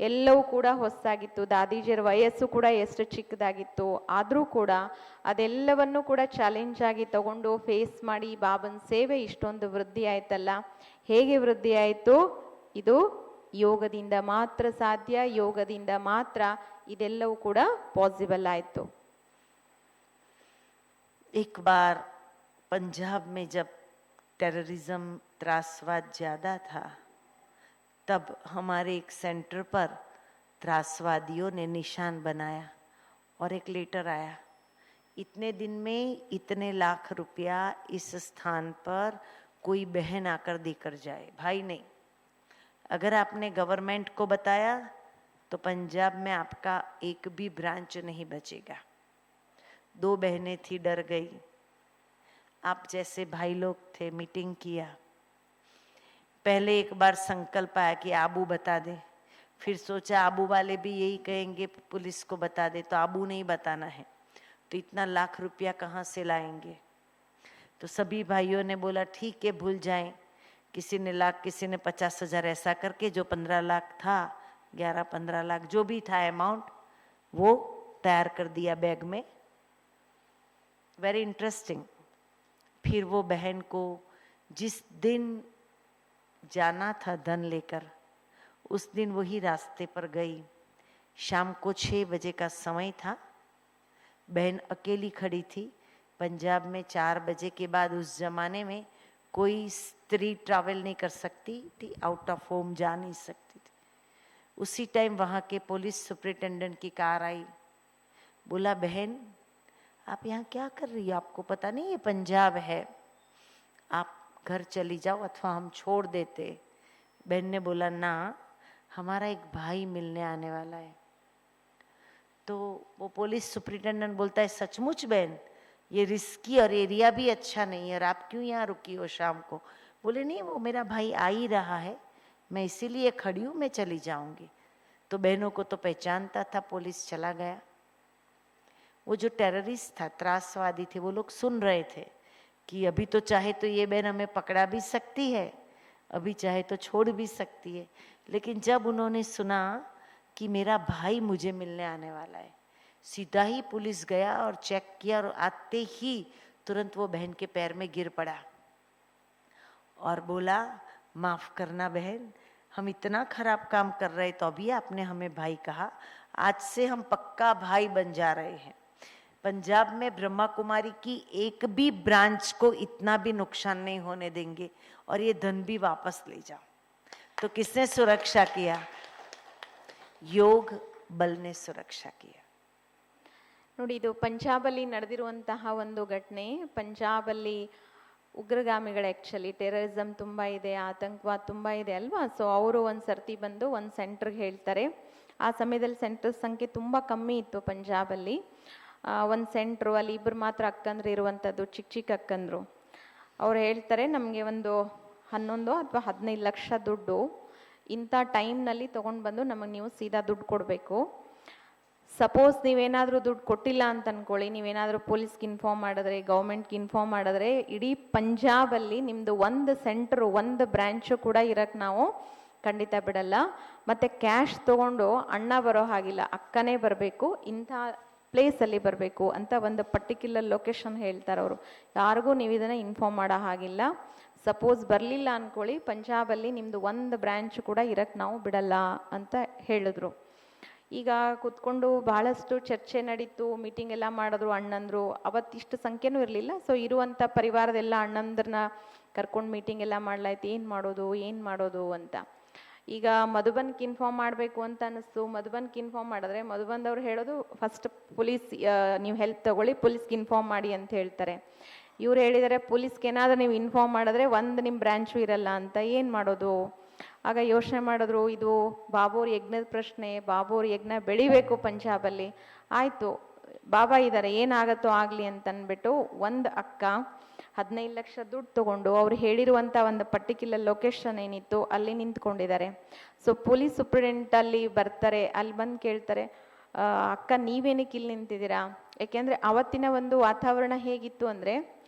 ಎಲ್ಲವೂ ಕೂಡ ಹೊಸದಾಗಿತ್ತು. ದಾದೀಜಿಯರ ವಯಸ್ಸು ಕೂಡ ಎಷ್ಟು ಚಿಕ್ಕದಾಗಿತ್ತು, ಆದರೂ ಕೂಡ ಅದೆಲ್ಲವನ್ನು ಕೂಡ ಚಾಲೆಂಜ್ ಆಗಿ ತಗೊಂಡು ಫೇಸ್ ಮಾಡಿ ಬಾಬನ ಸೇವೆ ಇಷ್ಟೊಂದು ವೃದ್ಧಿ ಆಯ್ತಲ್ಲ. ಹೇಗೆ ವೃದ್ಧಿ ಆಯಿತು? ಇದು ಯೋಗದಿಂದ ಮಾತ್ರ ಸಾಧ್ಯ, ಯೋಗದಿಂದ ಮಾತ್ರ ಇದೆಲ್ಲವೂ ಕೂಡ ಪಾಸಿಬಲ್ ಆಯಿತು. एक बार पंजाब में जब टेररिज्म त्रासवाद ज़्यादा था, तब हमारे एक सेंटर पर त्रासवादियों ने निशान बनाया और एक लेटर आया, इतने दिन में इतने लाख रुपया इस स्थान पर कोई बहन आकर देकर जाए। भाई नहीं, अगर आपने गवर्नमेंट को बताया तो पंजाब में आपका एक भी ब्रांच नहीं बचेगा। 2 बहनें थी, डर गई। आप जैसे भाई लोग थे, मीटिंग किया। पहले एक बार संकल्प आया कि आबू बता दे, फिर सोचा आबू वाले भी यही कहेंगे पुलिस को बता दे, तो आबू नहीं बताना है, तो इतना लाख रुपया कहाँ से लाएंगे। तो सभी भाइयों ने बोला ठीक है भूल जाएं, किसी ने लाख, किसी ने 50,000, ऐसा करके जो 15 लाख था, 11-15 लाख जो भी था अमाउंट, वो तैयार कर दिया बैग में। Very interesting. फिर वो बहन को जिस दिन जाना था धन लेकर, उस दिन वही रास्ते पर गई। शाम को 6 बजे का समय था। बहन अकेली खड़ी थी। पंजाब में 4 बजे के बाद उस जमाने में कोई स्त्री ट्रैवल नहीं कर सकती थी, आउट ऑफ होम जा नहीं सकती थी। उसी टाइम वहाँ के पुलिस सुपरिटेंडेंट की कार आई। बोला, बहन आप यहाँ क्या कर रही हो? आपको पता नहीं ये पंजाब है, आप घर चली जाओ अथवा हम छोड़ देते। बहन ने बोला, ना, हमारा एक भाई मिलने आने वाला है। तो वो पुलिस सुपरिटेंडेंट बोलता है, सचमुच बहन? ये रिस्की और एरिया भी अच्छा नहीं है, और आप क्यों यहाँ रुकी हो शाम को? बोले, नहीं, वो मेरा भाई आ ही रहा है, मैं इसीलिए खड़ी हूँ, मैं चली जाऊंगी। तो बहनों को तो पहचानता था, पुलिस चला गया। वो जो टेररिस्ट था, त्रासवादी थे, वो लोग सुन रहे थे कि अभी तो चाहे तो ये बहन हमें पकड़ा भी सकती है, अभी चाहे तो छोड़ भी सकती है। लेकिन जब उन्होंने सुना कि मेरा भाई मुझे मिलने आने वाला है, सीधा ही पुलिस गया और चेक किया, और आते ही तुरंत वो बहन के पैर में गिर पड़ा और बोला, माफ करना बहन, हम इतना खराब काम कर रहे तो अभी आपने हमें भाई कहा, आज से हम पक्का भाई बन जा रहे हैं। पंजाब में ब्रह्मा कुमारी की एक भी ब्रांच को इतना भी नुकसान नहीं होने देंगे, और ये धन भी वापस ले जाओ। तो किसने सुरक्षा किया? योग बल ने सुरक्षा किया। ನೋಡಿ, ಇದು ಪಂಜಾಬಲ್ಲಿ ನಡೆದಿರುವಂತಹ ಒಂದು ಘಟನೆ. ಪಂಜಾಬಲ್ಲಿ ಉಗ್ರಗಾಮಿಗಳು ಆ್ಯಕ್ಚುಲಿ ಟೆರರಿಸಮ್ ತುಂಬ ಇದೆ, ಆತಂಕವಾದ ತುಂಬ ಇದೆ ಅಲ್ವಾ. ಸೊ ಅವರು ಒಂದು ಸರ್ತಿ ಬಂದು ಒಂದು ಸೆಂಟ್ರಿಗೆ ಹೇಳ್ತಾರೆ. ಆ ಸಮಯದಲ್ಲಿ ಸೆಂಟರ್ ಸಂಖ್ಯೆ ತುಂಬ ಕಮ್ಮಿ ಇತ್ತು ಪಂಜಾಬಲ್ಲಿ. ಒಂದು ಸೆಂಟ್ರು, ಅಲ್ಲಿ ಇಬ್ಬರು ಮಾತ್ರ ಅಕ್ಕಂದ್ರು ಇರುವಂಥದ್ದು, ಚಿಕ್ಕ ಚಿಕ್ಕ ಅಕ್ಕಂದ್ರು. ಅವ್ರು ಹೇಳ್ತಾರೆ, ನಮಗೆ ಒಂದು 11 ಅಥವಾ 15 ಲಕ್ಷ ದುಡ್ಡು ಇಂಥ ಟೈಮ್ನಲ್ಲಿ ತೊಗೊಂಡು ಬಂದು ನಮಗೆ ನೀವು ಸೀದಾ ದುಡ್ಡು ಕೊಡಬೇಕು. ಸಪೋಸ್ ನೀವೇನಾದರೂ ದುಡ್ಡು ಕೊಟ್ಟಿಲ್ಲ ಅಂತ ಅಂದ್ಕೊಳ್ಳಿ, ನೀವೇನಾದರೂ ಪೊಲೀಸ್ಗೆ ಇನ್ಫಾರ್ಮ್ ಮಾಡಿದ್ರೆ, ಗೌರ್ಮೆಂಟ್ಗೆ ಇನ್ಫಾರ್ಮ್ ಮಾಡಿದ್ರೆ, ಇಡೀ ಪಂಜಾಬಲ್ಲಿ ನಿಮ್ಮದು ಒಂದು ಸೆಂಟ್ರು, ಒಂದು ಬ್ರ್ಯಾಂಚು ಕೂಡ ಇರೋಕ್ಕೆ ನಾವು ಖಂಡಿತ ಬಿಡಲ್ಲ. ಮತ್ತು ಕ್ಯಾಶ್ ತೊಗೊಂಡು ಅಣ್ಣ ಬರೋ ಹಾಗಿಲ್ಲ, ಅಕ್ಕನೇ ಬರಬೇಕು, ಇಂಥ ಪ್ಲೇಸಲ್ಲಿ ಬರಬೇಕು ಅಂತ ಒಂದು ಪರ್ಟಿಕ್ಯುಲರ್ ಲೊಕೇಶನ್ ಹೇಳ್ತಾರೆ ಅವರು. ಯಾರಿಗೂ ನೀವು ಇದನ್ನು ಇನ್ಫಾರ್ಮ್ ಮಾಡೋ ಹಾಗಿಲ್ಲ. ಸಪೋಸ್ ಬರಲಿಲ್ಲ ಅಂದ್ಕೊಳ್ಳಿ, ಪಂಜಾಬಲ್ಲಿ ನಿಮ್ಮದು ಒಂದು ಬ್ರ್ಯಾಂಚ್ ಕೂಡ ಇರೋಕ್ಕೆ ನಾವು ಬಿಡಲ್ಲ ಅಂತ ಹೇಳಿದ್ರು. ಈಗ ಕೂತ್ಕೊಂಡು ಬಹಳಷ್ಟು ಚರ್ಚೆ ನಡೀತು, ಮೀಟಿಂಗ್ ಎಲ್ಲ ಮಾಡಿದ್ರು ಅಣ್ಣಂದರು. ಅವತ್ತಿಷ್ಟು ಸಂಖ್ಯೆನೂ ಇರಲಿಲ್ಲ. ಸೊ ಇರುವಂಥ ಪರಿವಾರದೆಲ್ಲ ಅಣ್ಣಂದ್ರನ್ನ ಕರ್ಕೊಂಡು ಮೀಟಿಂಗ್ ಎಲ್ಲ ಮಾಡಲಾಯ್ತು, ಏನು ಮಾಡೋದು ಅಂತ. ಈಗ ಮಧುಬನ್ಗೆ ಇನ್ಫಾರ್ಮ್ ಮಾಡಬೇಕು ಅಂತ ಅನ್ನಿಸ್ತು. ಮಧುಬನ್ಗೆ ಇನ್ಫಾರ್ಮ್ ಮಾಡಿದ್ರೆ ಮಧುಬನ್ದವ್ರು ಹೇಳೋದು, ಫಸ್ಟ್ ಪೊಲೀಸ್ ನೀವು ಹೆಲ್ಪ್ ತಗೊಳ್ಳಿ, ಪೊಲೀಸ್ಗೆ ಇನ್ಫಾರ್ಮ್ ಮಾಡಿ ಅಂತ ಹೇಳ್ತಾರೆ. ಇವ್ರು ಹೇಳಿದರೆ, ಪೊಲೀಸ್ಗೆ ಏನಾದರೂ ನೀವು ಇನ್ಫಾರ್ಮ್ ಮಾಡಿದ್ರೆ ಒಂದು ನಿಮ್ಮ ಬ್ರ್ಯಾಂಚು ಇರಲ್ಲ ಅಂತ, ಏನು ಮಾಡೋದು? ಆಗ ಯೋಚನೆ ಮಾಡಿದ್ರು, ಇದು ಬಾಬೋರ್ ಯಜ್ಞದ ಪ್ರಶ್ನೆ, ಬಾಬೋರ್ ಯಜ್ಞ ಬೆಳಿಬೇಕು ಪಂಜಾಬಲ್ಲಿ. ಆಯಿತು, ಬಾಬಾ ಇದ್ದಾರೆ, ಏನಾಗತ್ತೋ ಆಗಲಿ ಅಂತ ಅಂದ್ಬಿಟ್ಟು ಒಂದು ಅಕ್ಕ 15 ಲಕ್ಷ ದುಡ್ಡು ತೊಗೊಂಡು ಅವ್ರು ಹೇಳಿರುವಂಥ ಒಂದು ಪರ್ಟಿಕ್ಯುಲರ್ ಲೊಕೇಶನ್ ಏನಿತ್ತು ಅಲ್ಲಿ ನಿಂತ್ಕೊಂಡಿದ್ದಾರೆ. ಸೊ ಪೊಲೀಸ್ ಸೂಪ್ರಿಡೆಂಟ್ ಅಲ್ಲಿ ಬರ್ತಾರೆ, ಅಲ್ಲಿ ಬಂದು ಕೇಳ್ತಾರೆ, ಅಕ್ಕ ನೀವೇನಕ್ಕೆ ಇಲ್ಲಿ ನಿಂತಿದ್ದೀರಾ? ಯಾಕೆಂದರೆ ಅವತ್ತಿನ ಒಂದು ವಾತಾವರಣ ಹೇಗಿತ್ತು ಅಂದರೆ,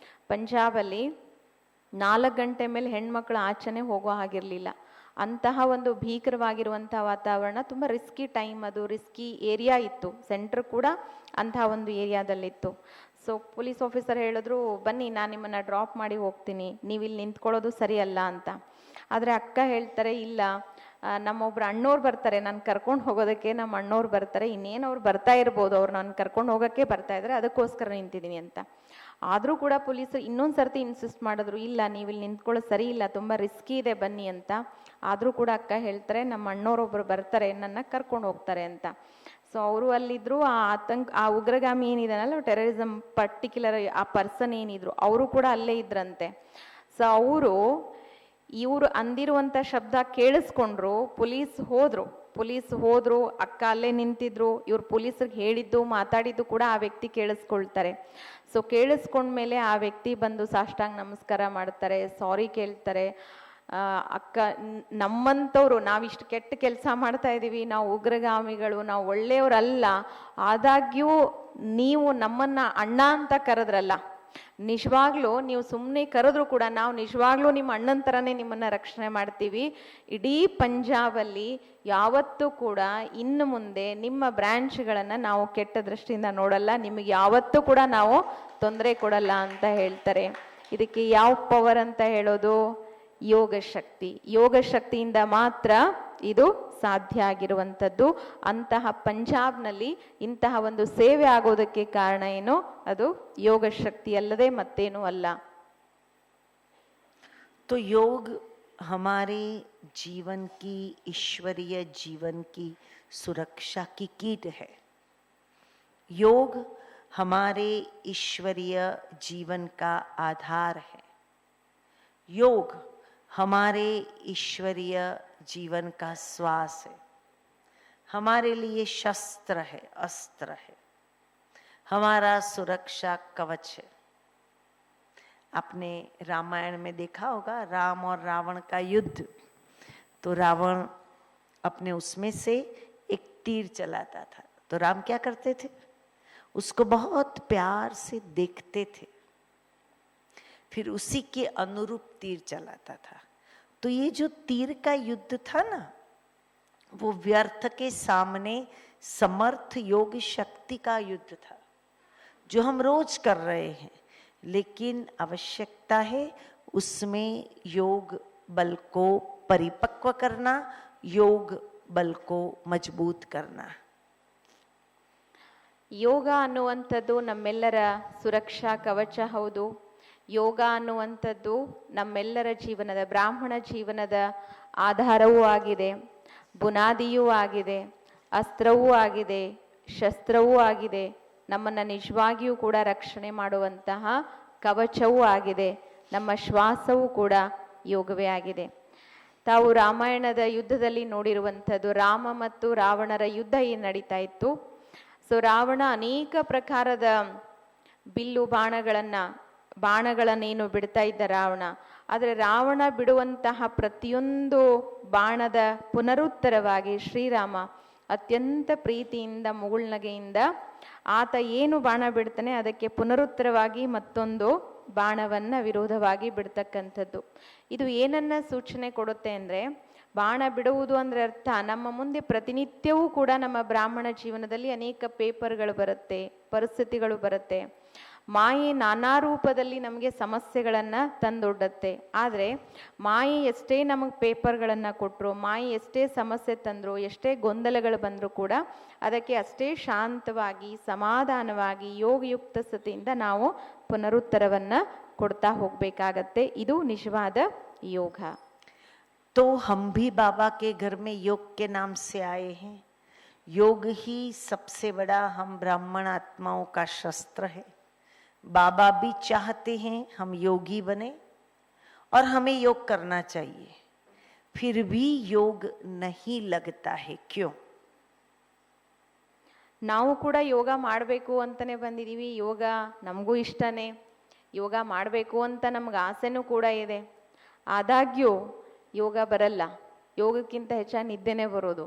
ಪಂಜಾಬಲ್ಲಿ 4 ಗಂಟೆ ಮೇಲೆ ಹೆಣ್ಮಕ್ಳು ಆಚೆನೆ ಹೋಗೋ ಹಾಗಿರಲಿಲ್ಲ. ಅಂತಹ ಒಂದು ಭೀಕರವಾಗಿರುವಂಥ ವಾತಾವರಣ, ತುಂಬ ರಿಸ್ಕಿ ಟೈಮ್, ಅದು ರಿಸ್ಕಿ ಏರಿಯಾ ಇತ್ತು. ಸೆಂಟ್ರ್ ಕೂಡ ಅಂತಹ ಒಂದು ಏರಿಯಾದಲ್ಲಿತ್ತು. ಸೊ ಪೊಲೀಸ್ ಆಫೀಸರ್ ಹೇಳಿದ್ರು, ಬನ್ನಿ ನಾನು ನಿಮ್ಮನ್ನು ಡ್ರಾಪ್ ಮಾಡಿ ಹೋಗ್ತೀನಿ, ನೀವು ಇಲ್ಲಿ ನಿಂತ್ಕೊಳ್ಳೋದು ಸರಿಯಲ್ಲ ಅಂತ. ಆದರೆ ಅಕ್ಕ ಹೇಳ್ತಾರೆ, ಇಲ್ಲ, ನಮ್ಮೊಬ್ರು ಅಣ್ಣವ್ರು ಬರ್ತಾರೆ ನಾನು ಕರ್ಕೊಂಡು ಹೋಗೋದಕ್ಕೆ, ನಮ್ಮ ಅಣ್ಣವ್ರು ಬರ್ತಾರೆ, ಇನ್ನೇನು ಅವ್ರು ಬರ್ತಾ ಇರ್ಬೋದು, ಅವ್ರು ನಾನು ಕರ್ಕೊಂಡು ಹೋಗೋಕ್ಕೆ ಬರ್ತಾ ಇದ್ದಾರೆ, ಅದಕ್ಕೋಸ್ಕರ ನಿಂತಿದ್ದೀನಿ ಅಂತ. ಆದರೂ ಕೂಡ ಪೊಲೀಸರು ಇನ್ನೊಂದು ಸರ್ತಿ ಇನ್ಸಿಸ್ಟ್ ಮಾಡಿದ್ರು, ಇಲ್ಲ ನೀವು ಇಲ್ಲಿ ನಿಂತ್ಕೊಳ್ಳೋದು ಸರಿ ಇಲ್ಲ, ತುಂಬ ರಿಸ್ಕಿ ಇದೆ, ಬನ್ನಿ ಅಂತ. ಆದರೂ ಕೂಡ ಅಕ್ಕ ಹೇಳ್ತಾರೆ, ನಮ್ಮ ಅಣ್ಣವ್ರೊಬ್ಬರು ಬರ್ತಾರೆ, ನನ್ನ ಕರ್ಕೊಂಡು ಹೋಗ್ತಾರೆ ಅಂತ. ಸೊ ಅವರು ಅಲ್ಲಿದ್ದರು. ಆ ಉಗ್ರಗಾಮಿ ಏನಿದಾನಲ್ಲ, ಟೆರರಿಸಮ್ ಪರ್ಟಿಕ್ಯುಲರ್ ಆ ಪರ್ಸನ್ ಏನಿದ್ರು ಅವರು ಕೂಡ ಅಲ್ಲೇ ಇದ್ರಂತೆ. ಸೊ ಇವರು ಅಂದಿರುವಂಥ ಶಬ್ದ ಕೇಳಿಸ್ಕೊಂಡ್ರು. ಪೊಲೀಸ್ ಹೋದ್ರು, ಅಕ್ಕ ಅಲ್ಲೇ ನಿಂತಿದ್ರು. ಇವ್ರು ಪೊಲೀಸರಿಗೆ ಹೇಳಿದ್ದು ಮಾತಾಡಿದ್ದು ಕೂಡ ಆ ವ್ಯಕ್ತಿ ಕೇಳಿಸ್ಕೊಳ್ತಾರೆ. ಸೊ ಕೇಳಿಸ್ಕೊಂಡ್ಮೇಲೆ ಆ ವ್ಯಕ್ತಿ ಬಂದು ಸಾಷ್ಟಾಂಗ ನಮಸ್ಕಾರ ಮಾಡ್ತಾರೆ, ಸಾರಿ ಕೇಳ್ತಾರೆ. ಅಕ್ಕ, ನಮ್ಮಂಥವ್ರು ನಾವಿಷ್ಟು ಕೆಟ್ಟ ಕೆಲಸ ಮಾಡ್ತಾ ಇದ್ದೀವಿ, ನಾವು ಉಗ್ರಗಾಮಿಗಳು, ನಾವು ಒಳ್ಳೆಯವರಲ್ಲ, ಆದಾಗ್ಯೂ ನೀವು ನಮ್ಮನ್ನು ಅಣ್ಣ ಅಂತ ಕರೆದ್ರಲ್ಲ, ನಿಜವಾಗ್ಲೂ ನೀವು ಸುಮ್ಮನೆ ಕರೆದ್ರು ಕೂಡ ನಾವು ನಿಜವಾಗ್ಲೂ ನಿಮ್ಮ ಅಣ್ಣನ ಥರನೇ ನಿಮ್ಮನ್ನು ರಕ್ಷಣೆ ಮಾಡ್ತೀವಿ. ಇಡೀ ಪಂಜಾಬಲ್ಲಿ ಯಾವತ್ತೂ ಕೂಡ ಇನ್ನು ಮುಂದೆ ನಿಮ್ಮ ಬ್ರ್ಯಾಂಚ್ಗಳನ್ನು ನಾವು ಕೆಟ್ಟ ದೃಷ್ಟಿಯಿಂದ ನೋಡಲ್ಲ, ನಿಮಗೆ ಯಾವತ್ತೂ ಕೂಡ ನಾವು ತೊಂದರೆ ಕೊಡಲ್ಲ ಅಂತ ಹೇಳ್ತಾರೆ. ಇದಕ್ಕೆ ಯಾವ ಪವರ್ ಅಂತ ಹೇಳೋದು? ಯೋಗ ಶಕ್ತಿ. ಯೋಗ ಶಕ್ತಿಯಿಂದ ಮಾತ್ರ ಇದು ಸಾಧ್ಯ ಆಗಿರುವಂಥದ್ದು. ಅಂತಹ ಪಂಜಾಬ್ನಲ್ಲಿ ಇಂತಹ ಒಂದು ಸೇವೆ ಆಗೋದಕ್ಕೆ ಕಾರಣ ಏನು? ಅದು ಯೋಗ ಶಕ್ತಿ ಅಲ್ಲದೆ ಮತ್ತೇನೂ ಅಲ್ಲ. तो योग हमारे जीवन की, ईश्वरीय जीवन की सुरक्षा की कीट है. योग हमारे ईश्वरीय जीवन का आधार है. योग हमारे ईश्वरीय जीवन का श्वास है, हमारे लिए शस्त्र है, अस्त्र है, हमारा सुरक्षा कवच है. आपने रामायण में देखा होगा राम और रावण का युद्ध. तो रावण अपने उसमें से एक तीर चलाता था, तो राम क्या करते थे? उसको बहुत प्यार से देखते थे, फिर उसी के अनुरूप तीर चलाता था. तो ये जो तीर का युद्ध था ना, वो व्यर्थ के सामने समर्थ योग शक्ति का युद्ध था, जो हम रोज कर रहे हैं. लेकिन आवश्यकता है उसमें योग बल को परिपक्व करना, योग बल को मजबूत करना. ಯೋಗ ಅನ್ನುವಂಥದ್ದು ನಮ್ಮೆಲ್ಲರ ಸುರಕ್ಷಾ ಕವಚ ಹೌದು. ಯೋಗ ಅನ್ನುವಂಥದ್ದು ನಮ್ಮೆಲ್ಲರ ಜೀವನದ, ಬ್ರಾಹ್ಮಣ ಜೀವನದ ಆಧಾರವೂ ಆಗಿದೆ, ಬುನಾದಿಯೂ ಆಗಿದೆ, ಅಸ್ತ್ರವೂ ಆಗಿದೆ, ಶಸ್ತ್ರವೂ ಆಗಿದೆ, ನಮ್ಮನ್ನು ನಿಜವಾಗಿಯೂ ಕೂಡ ರಕ್ಷಣೆ ಮಾಡುವಂತಹ ಕವಚವೂ ಆಗಿದೆ. ನಮ್ಮ ಶ್ವಾಸವೂ ಕೂಡ ಯೋಗವೇ ಆಗಿದೆ. ತಾವು ರಾಮಾಯಣದ ಯುದ್ಧದಲ್ಲಿ ನೋಡಿರುವಂಥದ್ದು ರಾಮ ಮತ್ತು ರಾವಣರ ಯುದ್ಧ ಏನು ನಡೀತಾ ಇತ್ತು. ಸೊ ರಾವಣ ಅನೇಕ ಪ್ರಕಾರದ ಬಿಲ್ಲು ಬಾಣಗಳನ್ನೇನು ಬಿಡ್ತಾ ಇದ್ದ ರಾವಣ. ಆದರೆ ರಾವಣ ಬಿಡುವಂತಹ ಪ್ರತಿಯೊಂದು ಬಾಣದ ಪುನರುತ್ತರವಾಗಿ ಶ್ರೀರಾಮ ಅತ್ಯಂತ ಪ್ರೀತಿಯಿಂದ ಮುಗುಳ್ನಗೆಯಿಂದ ಆತ ಏನು ಬಾಣ ಬಿಡ್ತಾನೆ ಅದಕ್ಕೆ ಪುನರುತ್ತರವಾಗಿ ಮತ್ತೊಂದು ಬಾಣವನ್ನ ವಿರೋಧವಾಗಿ ಬಿಡ್ತಕ್ಕಂಥದ್ದು. ಇದು ಏನನ್ನ ಸೂಚನೆ ಕೊಡುತ್ತೆ ಅಂದರೆ, ಬಾಣ ಬಿಡುವುದು ಅಂದರೆ ಅರ್ಥ ನಮ್ಮ ಮುಂದೆ ಪ್ರತಿನಿತ್ಯವೂ ಕೂಡ ನಮ್ಮ ಬ್ರಾಹ್ಮಣ ಜೀವನದಲ್ಲಿ ಅನೇಕ ಪೇಪರ್ಗಳು ಬರುತ್ತೆ, ಪರಿಸ್ಥಿತಿಗಳು ಬರುತ್ತೆ. ಮಾಯೆ ನಾನಾ ರೂಪದಲ್ಲಿ ನಮಗೆ ಸಮಸ್ಯೆಗಳನ್ನು ತಂದೊಡ್ಡತ್ತೆ. ಆದರೆ ಮಾಯೆ ಎಷ್ಟೇ ನಮಗೆ ಪೇಪರ್ಗಳನ್ನು ಕೊಟ್ಟರು, ಮಾಯೆ ಎಷ್ಟೇ ಸಮಸ್ಯೆ ತಂದರು, ಎಷ್ಟೇ ಗೊಂದಲಗಳು ಬಂದರೂ ಕೂಡ ಅದಕ್ಕೆ ಅಷ್ಟೇ ಶಾಂತವಾಗಿ ಸಮಾಧಾನವಾಗಿ ಯೋಗಯುಕ್ತ ಸ್ಥಿತಿಯಿಂದ ನಾವು ಪುನರುತ್ತರವನ್ನು ಕೊಡ್ತಾ ಹೋಗಬೇಕಾಗತ್ತೆ. ಇದು ನಿಜವಾದ ಯೋಗ. तो हम भी बाबा के घर में योग के नाम से आए हैं. योग ही सबसे बड़ा हम ब्राह्मण आत्माओं का शस्त्र है. बाबा भी चाहते हैं हम योगी बने और हमें योग करना चाहिए. फिर भी योग नहीं लगता है. क्यों? ನಾವು ಕೂಡ ಯೋಗ ಮಾಡಬೇಕು ಅಂತಲೇ ಬಂದಿದ್ದೀವಿ. ಯೋಗ ನಮಗೂ ಇಷ್ಟನೇ, ಯೋಗ ಮಾಡಬೇಕು ಅಂತ ನಮ್ಗೆ ಆಸೆನೂ ಕೂಡ ಇದೆ. ಆದಾಗ್ಯೂ ಯೋಗ ಬರಲ್ಲ. ಯೋಗಕ್ಕಿಂತ ಹೆಚ್ಚಾಗಿ ನಿದ್ದೆನೇ ಬರೋದು.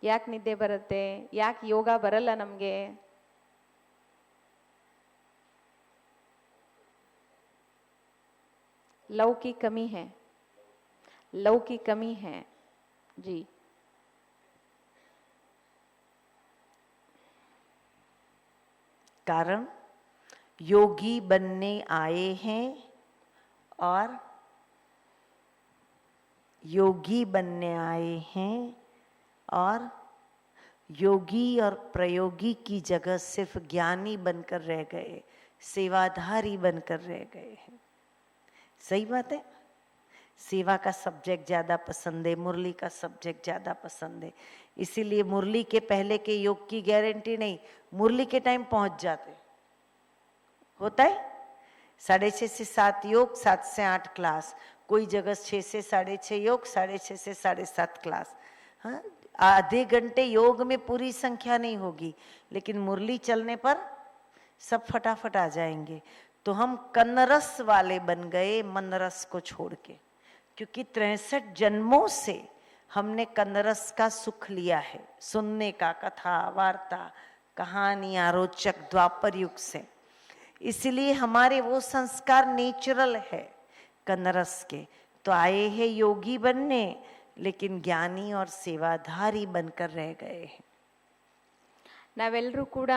ಯಾಕೆ ನಿದ್ದೆ ಬರುತ್ತೆ? ಯಾಕೆ ಯೋಗ ಬರಲ್ಲ ನಮಗೆ? लव की कमी है, लव की कमी है जी. कारण योगी बनने आए हैं और योगी बनने आए हैं और योगी और प्रयोगी की जगह सिर्फ ज्ञानी बनकर रह गए, सेवाधारी बनकर रह गए हैं. सही बात है. सेवा का सब्जेक्ट ज़्यादा पसंद है, मुरली का सब्जेक्ट ज़्यादा पसंद है. इसीलिए मुरली के पहले के योग की गारंटी नहीं, मुरली के टाइम पहुंच जाते. होता है 6:30 से 7 योग, 7 से 8 क्लास, कोई जगह 6 से 6:30 योग, 6:30 से 7:30 क्लास. हाँ, आधे घंटे योग में पूरी संख्या नहीं होगी, लेकिन मुरली चलने पर सब फटाफट आ जाएंगे. तो हम कन्नरस वाले बन गए मनरस को छोड़ के, क्योंकि 63 जन्मों से हमने कन्नरस का सुख लिया है, सुनने का, कथा वार्ता कहानियां रोचक द्वापर युग से. इसलिए हमारे वो संस्कार नेचुरल है कन्नरस के, तो आए हैं योगी बनने, लेकिन ज्ञानी और सेवाधारी बनकर रह गए हैं. ನಾವೆಲ್ಲರೂ ಕೂಡ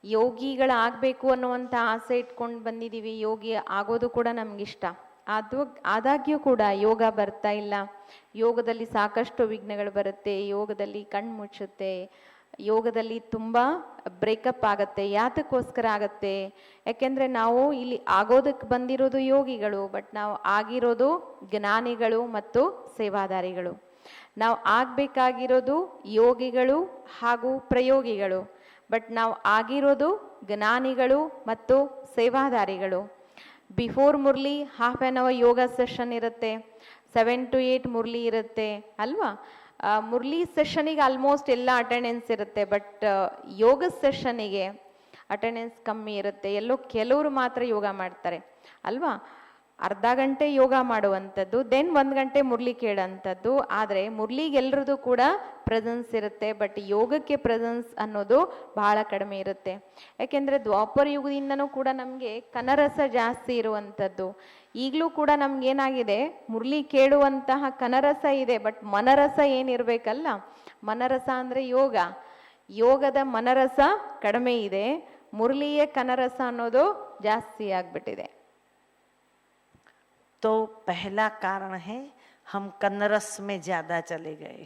ಯೋಗಿಗಳಾಗಬೇಕು ಅನ್ನುವಂಥ ಆಸೆ ಇಟ್ಕೊಂಡು ಬಂದಿದ್ದೀವಿ. ಯೋಗಿ ಆಗೋದು ಕೂಡ ನಮಗಿಷ್ಟ. ಆದಾಗ್ಯೂ ಕೂಡ ಯೋಗ ಬರ್ತಾ ಇಲ್ಲ. ಯೋಗದಲ್ಲಿ ಸಾಕಷ್ಟು ವಿಘ್ನಗಳು ಬರುತ್ತೆ. ಯೋಗದಲ್ಲಿ ಕಣ್ಣು ಮುಚ್ಚುತ್ತೆ. ಯೋಗದಲ್ಲಿ ತುಂಬ ಬ್ರೇಕಪ್ ಆಗತ್ತೆ. ಯಾತಕ್ಕೋಸ್ಕರ ಆಗತ್ತೆ? ಯಾಕೆಂದರೆ ನಾವು ಇಲ್ಲಿ ಆಗೋದಕ್ಕೆ ಬಂದಿರೋದು ಯೋಗಿಗಳು, ಬಟ್ ನಾವು ಆಗಿರೋದು ಜ್ಞಾನಿಗಳು ಮತ್ತು ಸೇವಾದಾರಿಗಳು. ನಾವು ಆಗಬೇಕಾಗಿರೋದು ಯೋಗಿಗಳು ಹಾಗೂ ಪ್ರಯೋಗಿಗಳು, ಬಟ್ ನಾವು ಆಗಿರೋದು ಜ್ಞಾನಿಗಳು ಮತ್ತು ಸೇವಾದಾರಿಗಳು. Before Murali half an hour yoga session ಇರುತ್ತೆ, 7 to 8 ಮುರಳಿ ಇರುತ್ತೆ ಅಲ್ವಾ. ಮುರಳಿ ಸೆಷನಿಗೆ ಆಲ್ಮೋಸ್ಟ್ ಎಲ್ಲ ಅಟೆಂಡೆನ್ಸ್ ಇರುತ್ತೆ, ಬಟ್ ಯೋಗ ಸೆಷನಿಗೆ ಅಟೆಂಡೆನ್ಸ್ ಕಮ್ಮಿ ಇರುತ್ತೆ. ಎಲ್ಲೋ ಕೆಲವರು ಮಾತ್ರ ಯೋಗ ಮಾಡ್ತಾರೆ ಅಲ್ವಾ. ಅರ್ಧ ಗಂಟೆ ಯೋಗ ಮಾಡುವಂಥದ್ದು, ದೆನ್ 1 ಗಂಟೆ ಮುರಳಿ ಕೇಳೋಂಥದ್ದು. ಆದರೆ ಮುರಳಿಗೆ ಎಲ್ರದ್ದು ಕೂಡ ಪ್ರೆಸೆನ್ಸ್ ಇರುತ್ತೆ, ಬಟ್ ಯೋಗಕ್ಕೆ ಪ್ರೆಸೆನ್ಸ್ ಅನ್ನೋದು ಬಹಳ ಕಡಿಮೆ ಇರುತ್ತೆ. ಯಾಕೆಂದರೆ ದ್ವಾಪರ ಯುಗದಿಂದನೂ ಕೂಡ ನಮಗೆ ಕನರಸ ಜಾಸ್ತಿ ಇರುವಂಥದ್ದು. ಈಗಲೂ ಕೂಡ ನಮಗೇನಾಗಿದೆ, ಮುರಳಿ ಕೇಳುವಂತಹ ಕನರಸ ಇದೆ, ಬಟ್ ಮನರಸ ಏನಿರಬೇಕಲ್ಲ, ಮನರಸ ಅಂದರೆ ಯೋಗ, ಯೋಗದ ಮನರಸ ಕಡಿಮೆ ಇದೆ. ಮುರಳಿಯ ಕನರಸ ಅನ್ನೋದು ಜಾಸ್ತಿ ಆಗಿಬಿಟ್ಟಿದೆ. तो पहला कारण है हम कन्नरस में ज्यादा चले गए.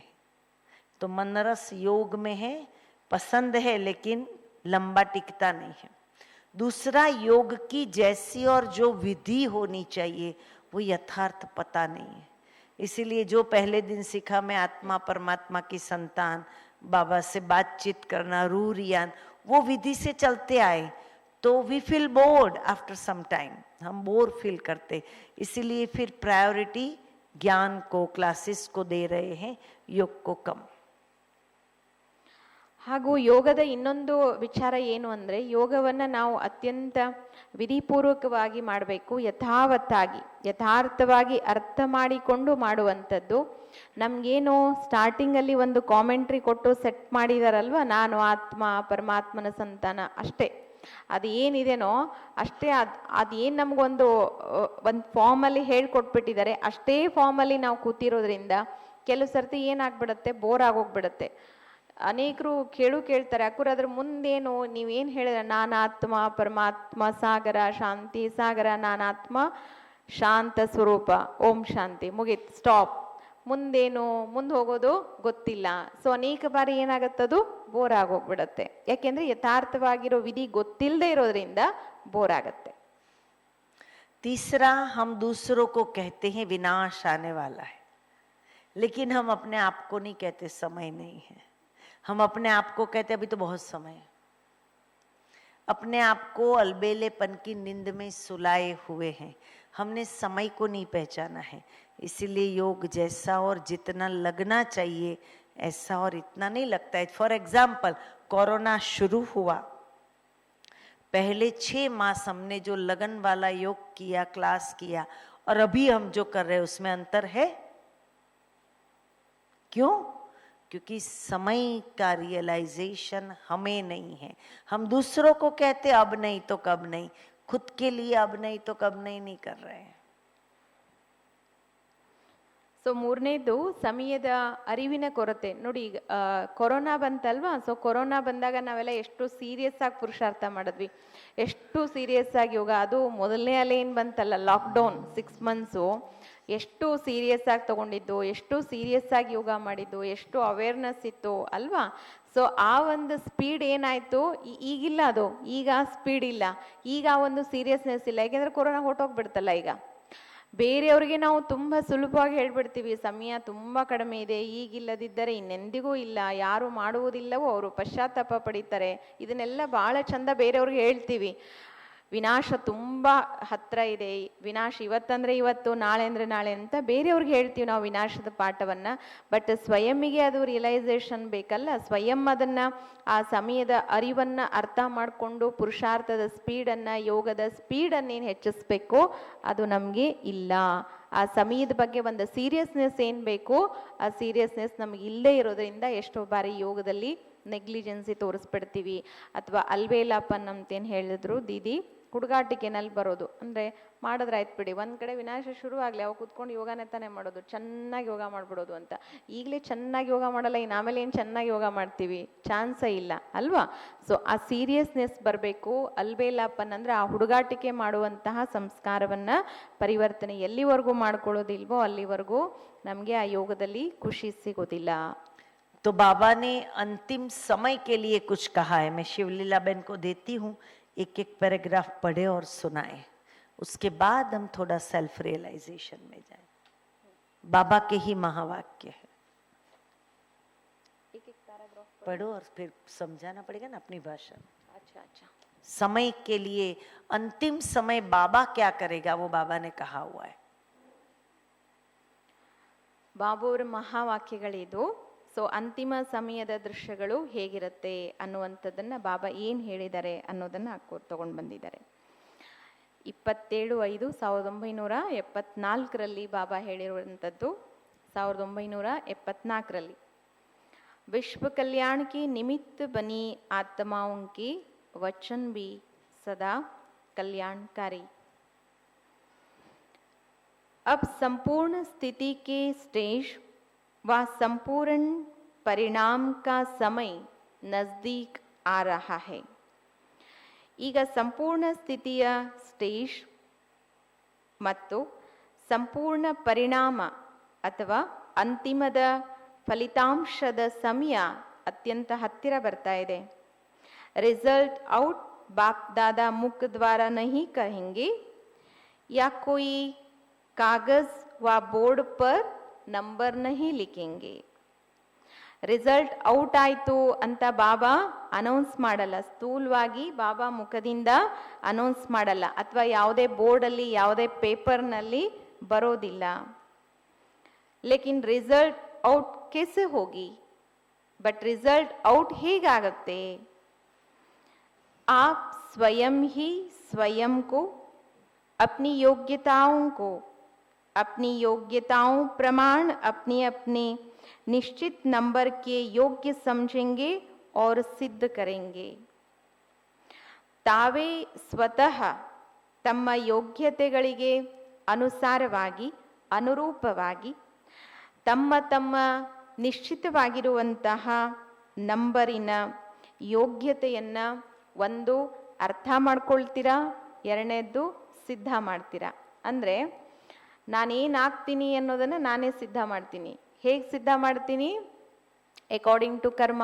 तो मनरस योग में है, पसंद है, लेकिन लंबा टिकता नहीं है. दूसरा, योग की जैसी और जो विधि होनी चाहिए वो यथार्थ पता नहीं है. इसीलिए जो पहले दिन सीखा मैं आत्मा परमात्मा की संतान, बाबा से बातचीत करना, रूरियान, वो विधि से चलते आए, तो we feel bored after some time. हम बोर फील करते, इसीलिए फिर प्रायोरिटी ज्ञान को, क्लासेस को दे रहे हैं, योग को कम. ಹಾಗೂ ಯೋಗದ ಇನ್ನೊಂದು ವಿಚಾರ ಏನು ಅಂದರೆ, ಯೋಗವನ್ನು ನಾವು ಅತ್ಯಂತ ವಿಧಿಪೂರ್ವಕವಾಗಿ ಮಾಡಬೇಕು, ಯಥಾರ್ಥವಾಗಿ ಅರ್ಥ ಮಾಡಿಕೊಂಡು ಮಾಡುವಂಥದ್ದು. ನಮಗೇನು ಸ್ಟಾರ್ಟಿಂಗಲ್ಲಿ ಒಂದು ಕಾಮೆಂಟ್ರಿ ಕೊಟ್ಟು ಸೆಟ್ ಮಾಡಿದಾರಲ್ವ, ನಾನು ಆತ್ಮ ಪರಮಾತ್ಮನ ಸಂತಾನ ಅಷ್ಟೇ, ಅದು ಏನಿದೆನೋ ಅಷ್ಟೇ. ಅದೇನು ನಮಗೊಂದು ಫಾರ್ಮಲ್ಲಿ ಹೇಳ್ಕೊಟ್ಬಿಟ್ಟಿದ್ದಾರೆ, ಅಷ್ಟೇ ಫಾರ್ಮಲ್ಲಿ ನಾವು ಕೂತಿರೋದ್ರಿಂದ ಕೆಲವು ಸರ್ತಿ ಏನಾಗ್ಬಿಡುತ್ತೆ, ಬೋರ್ ಆಗೋಗ್ಬಿಡುತ್ತೆ. ಅನೇಕರು ಕೇಳ್ತಾರೆ, ಅಕ್ಕೂರು ಅದ್ರ ಮುಂದೇನು ನೀವೇನು ಹೇಳಿದ್ರೆ, ನಾನಾತ್ಮ ಪರಮಾತ್ಮ ಸಾಗರ, ಶಾಂತಿ ಸಾಗರ, ನಾನಾತ್ಮ ಶಾಂತ ಸ್ವರೂಪ, ಓಂ ಶಾಂತಿ, ಮುಗೀತು, ಸ್ಟಾಪ್. ಮುಂದೇನು, ಮುಂದೆ ಹೋಗೋದು ಗೊತ್ತಿಲ್ಲ. ಸೊ ಅನೇಕ ಬಾರಿ ಏನಾಗತ್ತದು, ಬೋರ್ ಆಗೋಗ್ಬಿಡತ್ತೆ. ಯಾಕೆಂದ್ರೆ ಯಥಾರ್ಥವಾಗಿರೋ ವಿಧಿ ಗೊತ್ತಿಲ್ಲದೆ ಇರೋದ್ರಿಂದ ಬೋರ್ ಆಗತ್ತೆ. तीसरा, हम दूसरों को कहते हैं विनाश आने वाला है, लेकिन हम अपने आप को नहीं कहते समय नहीं है. हम अपने आप को कहते अभी तो बहुत समय है. अपने आप को अलबेलेपन की नींद में सुलाए हुए हैं. हमने समय को नहीं पहचाना है. इसीलिए योग जैसा और जितना लगना चाहिए ऐसा और इतना नहीं लगता है. फॉर एग्जाम्पल, कोरोना शुरू हुआ, पहले 6 मास हमने जो लगन वाला योग किया, क्लास किया, और अभी हम जो कर रहे हैं उसमें अंतर है. क्यों? क्योंकि समय का रियलाइजेशन हमें नहीं है. हम दूसरों को कहते अब नहीं तो कब नहीं, खुद के लिए अब नहीं तो कब नहीं कर रहे हैं. ಸೊ ಮೂರನೇದು ಸಮಯದ ಅರಿವಿನ ಕೊರತೆ. ನೋಡಿ, ಈಗ ಕೊರೋನಾ ಬಂತಲ್ವಾ, ಸೊ ಕೊರೋನಾ ಬಂದಾಗ ನಾವೆಲ್ಲ ಎಷ್ಟು ಸೀರಿಯಸ್ ಆಗಿ ಪುರುಷಾರ್ಥ ಮಾಡಿದ್ವಿ, ಎಷ್ಟು ಸೀರಿಯಸ್ ಆಗಿ ಯೋಗ, ಅದು ಮೊದಲನೇ ಅಲೆ ಏನು ಬಂತಲ್ಲ, ಲಾಕ್ಡೌನ್ 6 ಮಂತ್ಸು, ಎಷ್ಟು ಸೀರಿಯಸ್ ಆಗಿ ತಗೊಂಡಿದ್ದು, ಎಷ್ಟು ಸೀರಿಯಸ್ ಆಗಿ ಯೋಗ ಮಾಡಿದ್ದು, ಎಷ್ಟು ಅವೇರ್ನೆಸ್ ಇತ್ತು ಅಲ್ವಾ. ಸೊ ಆ ಒಂದು ಸ್ಪೀಡ್ ಏನಾಯಿತು, ಈಗಿಲ್ಲ, ಅದು ಈಗ ಸ್ಪೀಡ್ ಇಲ್ಲ, ಈಗ ಆ ಒಂದು ಸೀರಿಯಸ್ನೆಸ್ ಇಲ್ಲ. ಯಾಕೆಂದರೆ ಕೊರೋನಾ ಹೊರಟೋಗ್ಬಿಡ್ತಲ್ಲ. ಈಗ ಬೇರೆಯವ್ರಿಗೆ ನಾವು ತುಂಬ ಸುಲಭವಾಗಿ ಹೇಳ್ಬಿಡ್ತೀವಿ, ಸಮಯ ತುಂಬ ಕಡಿಮೆ ಇದೆ, ಈಗಿಲ್ಲದಿದ್ದರೆ ಇನ್ನೆಂದಿಗೂ ಇಲ್ಲ, ಯಾರು ಮಾಡುವುದಿಲ್ಲವೋ ಅವರು ಪಶ್ಚಾತ್ತಾಪ ಪಡೀತಾರೆ. ಇದನ್ನೆಲ್ಲ ಭಾಳ ಚಂದ ಬೇರೆಯವ್ರಿಗೆ ಹೇಳ್ತೀವಿ. ವಿನಾಶ ತುಂಬ ಹತ್ತಿರ ಇದೆ, ವಿನಾಶ ಇವತ್ತಂದರೆ ಇವತ್ತು, ನಾಳೆ ಅಂದರೆ ನಾಳೆ ಅಂತ ಬೇರೆಯವ್ರಿಗೆ ಹೇಳ್ತೀವಿ ನಾವು ವಿನಾಶದ ಪಾಠವನ್ನು. ಬಟ್ ಸ್ವಯಂಗೆ ಅದು ರಿಯಲೈಸೇಷನ್ ಬೇಕಲ್ಲ. ಸ್ವಯಂ ಅದನ್ನು, ಆ ಸಮಯದ ಅರಿವನ್ನು ಅರ್ಥ ಮಾಡಿಕೊಂಡು ಪುರುಷಾರ್ಥದ ಸ್ಪೀಡನ್ನು, ಯೋಗದ ಸ್ಪೀಡನ್ನೇನು ಹೆಚ್ಚಿಸ್ಬೇಕು ಅದು ನಮಗೆ ಇಲ್ಲ. ಆ ಸಮಯದ ಬಗ್ಗೆ ಒಂದು ಸೀರಿಯಸ್ನೆಸ್ ಏನು ಬೇಕು, ಆ ಸೀರಿಯಸ್ನೆಸ್ ನಮಗೆ ಇಲ್ಲದೇ ಇರೋದ್ರಿಂದ ಎಷ್ಟೋ ಬಾರಿ ಯೋಗದಲ್ಲಿ ನೆಗ್ಲಿಜೆನ್ಸಿ ತೋರಿಸ್ಬಿಡ್ತೀವಿ. ಅಥವಾ ಅಲ್ವೇಲಾಪನ್ ಅಂತೇನು ಹೇಳಿದ್ರು ದೀದಿ, ಹುಡುಗಾಟಿಕೆನಲ್ಲಿ ಬರೋದು. ಅಂದರೆ ಮಾಡಿದ್ರೆ ಆಯ್ತು ಬಿಡಿ, ಒಂದು ಕಡೆ ವಿನಾಶ ಶುರು ಆಗಲಿ, ಅವಾಗ ಕೂತ್ಕೊಂಡು ಯೋಗನೇ ತಾನೇ ಮಾಡೋದು, ಚೆನ್ನಾಗಿ ಯೋಗ ಮಾಡಿಬಿಡೋದು ಅಂತ. ಈಗಲೇ ಚೆನ್ನಾಗಿ ಯೋಗ ಮಾಡಲ್ಲ, ಇನ್ನು ಆಮೇಲೆ ಏನು ಚೆನ್ನಾಗಿ ಯೋಗ ಮಾಡ್ತೀವಿ, ಚಾನ್ಸೇ ಇಲ್ಲ ಅಲ್ವಾ? ಸೊ ಆ ಸೀರಿಯಸ್ನೆಸ್ ಬರಬೇಕು. ಅಲ್ಬೇಲಪ್ಪನ್ ಅಂದರೆ ಆ ಹುಡುಗಾಟಿಕೆ ಮಾಡುವಂತಹ ಸಂಸ್ಕಾರವನ್ನು ಪರಿವರ್ತನೆ ಎಲ್ಲಿವರೆಗೂ ಮಾಡ್ಕೊಳ್ಳೋದಿಲ್ವೋ ಅಲ್ಲಿವರೆಗೂ ನಮಗೆ ಆ ಯೋಗದಲ್ಲಿ ಖುಷಿ ಸಿಗೋದಿಲ್ಲ. तो बाबा ने अंतिम समय के लिए कुछ कहा है, मैं शिवलीला बहन को देती हूँ, एक एक पैराग्राफ पढ़े और सुनाए, उसके बाद हम थोड़ा सेल्फ रियलाइजेशन में जाए. बाबा के ही महावाक्य है, एक एक पैराग्राफ पढ़ो और फिर समझाना पड़ेगा ना अपनी भाषा में. अच्छा अच्छा. समय के लिए अंतिम समय बाबा क्या करेगा वो बाबा ने कहा हुआ है. ಬಾಬು ಅವರ ಮಹಾವಾಕ್ಯಗಳಿದು. ಸೊ ಅಂತಿಮ ಸಮಯದ ದೃಶ್ಯಗಳು ಹೇಗಿರುತ್ತೆ ಅನ್ನುವಂಥದ್ದನ್ನು ಬಾಬಾ ಏನು ಹೇಳಿದ್ದಾರೆ ಅನ್ನೋದನ್ನು ತಗೊಂಡು ಬಂದಿದ್ದಾರೆ. 27/5/1974 ಬಾಬಾ ಹೇಳಿರುವಂಥದ್ದು. 1974 विश्व कल्याण के निमित्त बनी आत्माओं के वचन भी सदा कल्याणकारी. अब संपूर्ण स्थिति के स्टेज व संपूर्ण परिणाम का समय नजदीक आ रहा है. ಈಗ ಸಂಪೂರ್ಣ ಸ್ಥಿತಿಯ ಸ್ಟೇಜ್ ಮತ್ತು ಸಂಪೂರ್ಣ ಪರಿಣಾಮ ಅಥವಾ ಅಂತಿಮದ ಫಲಿತಾಂಶದ ಸಮಯ ಅತ್ಯಂತ ಹತ್ತಿರ ಬರ್ತಾ ಇದೆ. रिजल्ट आउट बाप दादा मुख द्वारा नहीं कहेंगे या कोई कागज व बोर्ड पर ನಂಬರ್ नहीं लिखेंगे. ರಿಸಲ್ಟ್ ಔಟ್ ಆಯಿತು ಅಂತ ಬಾಬಾ ಅನೌನ್ಸ್ ಮಾಡಲ್ಲ, ಸ್ಥೂಲವಾಗಿ ಬಾಬಾ ಮುಖದಿಂದ ಅನೌನ್ಸ್ ಮಾಡಲ್ಲ, ಅಥವಾ ಯಾವುದೇ ಬೋರ್ಡಲ್ಲಿ ಯಾವುದೇ ಪೇಪರ್ನಲ್ಲಿ ಬರೋದಿಲ್ಲ. ಲೇಕಿನ್ ರಿಸಲ್ಟ್ ಔಟ್ कैसे होगी, बट रिजल्ट आउट ಹೇಗಾಗುತ್ತೆ? आप स्वयं ही स्वयं को अपनी योग्यताओं प्रमाण अपने अपने निश्चित नंबर के योग्य समझेंगे और सिद्ध करेंगे. ತಾವೇ ಸ್ವತಃ ತಮ್ಮ ಯೋಗ್ಯತೆಗಳಿಗೆ ಅನುಸಾರವಾಗಿ ಅನುರೂಪವಾಗಿ ತಮ್ಮ ತಮ್ಮ ನಿಶ್ಚಿತವಾಗಿರುವಂತಹ ನಂಬರಿನ ಯೋಗ್ಯತೆಯನ್ನು ಒಂದು ಅರ್ಥ ಮಾಡ್ಕೊಳ್ತೀರಾ, ಎರಡನೇದ್ದು ಸಿದ್ಧ ಮಾಡ್ತೀರಾ. ಅಂದರೆ ನಾನೇನಾಗ್ತೀನಿ ಅನ್ನೋದನ್ನು ನಾನೇ ಸಿದ್ಧ ಮಾಡ್ತೀನಿ. ಹೇಗೆ ಸಿದ್ಧ ಮಾಡ್ತೀನಿ? ಅಕಾರ್ಡಿಂಗ್ ಟು ಕರ್ಮ.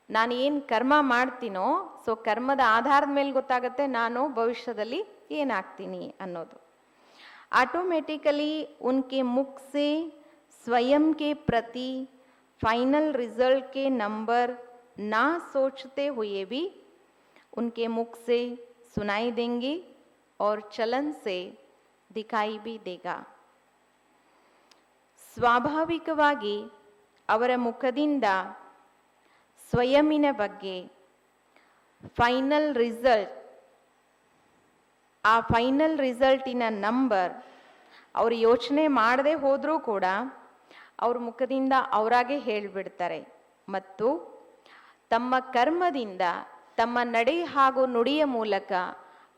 ನಾನು ಏನು ಕರ್ಮ ಮಾಡ್ತೀನೋ, ಸೊ ಕರ್ಮದ ಆಧಾರದ ಮೇಲೆ ಗೊತ್ತಾಗುತ್ತೆ ನಾನು ಭವಿಷ್ಯದಲ್ಲಿ ಏನಾಗ್ತೀನಿ ಅನ್ನೋದು. ಆಟೋಮೆಟಿಕಲಿ उनके मुख से स्वयं के प्रति फाइनल रिजल्ट के नंबर ना सोचते हुए भी उनके मुख से सुनाई देंगे और चलन से दिखाई भी देगा. ಸ್ವಾಭಾವಿಕವಾಗಿ ಅವರ ಮುಖದಿಂದ ಸ್ವಯಂನ ಬಗ್ಗೆ ಫೈನಲ್ ರಿಸಲ್ಟ್, ಆ ಫೈನಲ್ ರಿಸಲ್ಟಿನ ನಂಬರ್ ಅವರು ಯೋಚನೆ ಮಾಡದೆ ಹೋದರೂ ಕೂಡ ಅವ್ರ ಮುಖದಿಂದ ಅವರಾಗೆ ಹೇಳಿಬಿಡ್ತಾರೆ. ಮತ್ತು ತಮ್ಮ ಕರ್ಮದಿಂದ ತಮ್ಮ ನಡೆ ಹಾಗೂ ನುಡಿಯ ಮೂಲಕ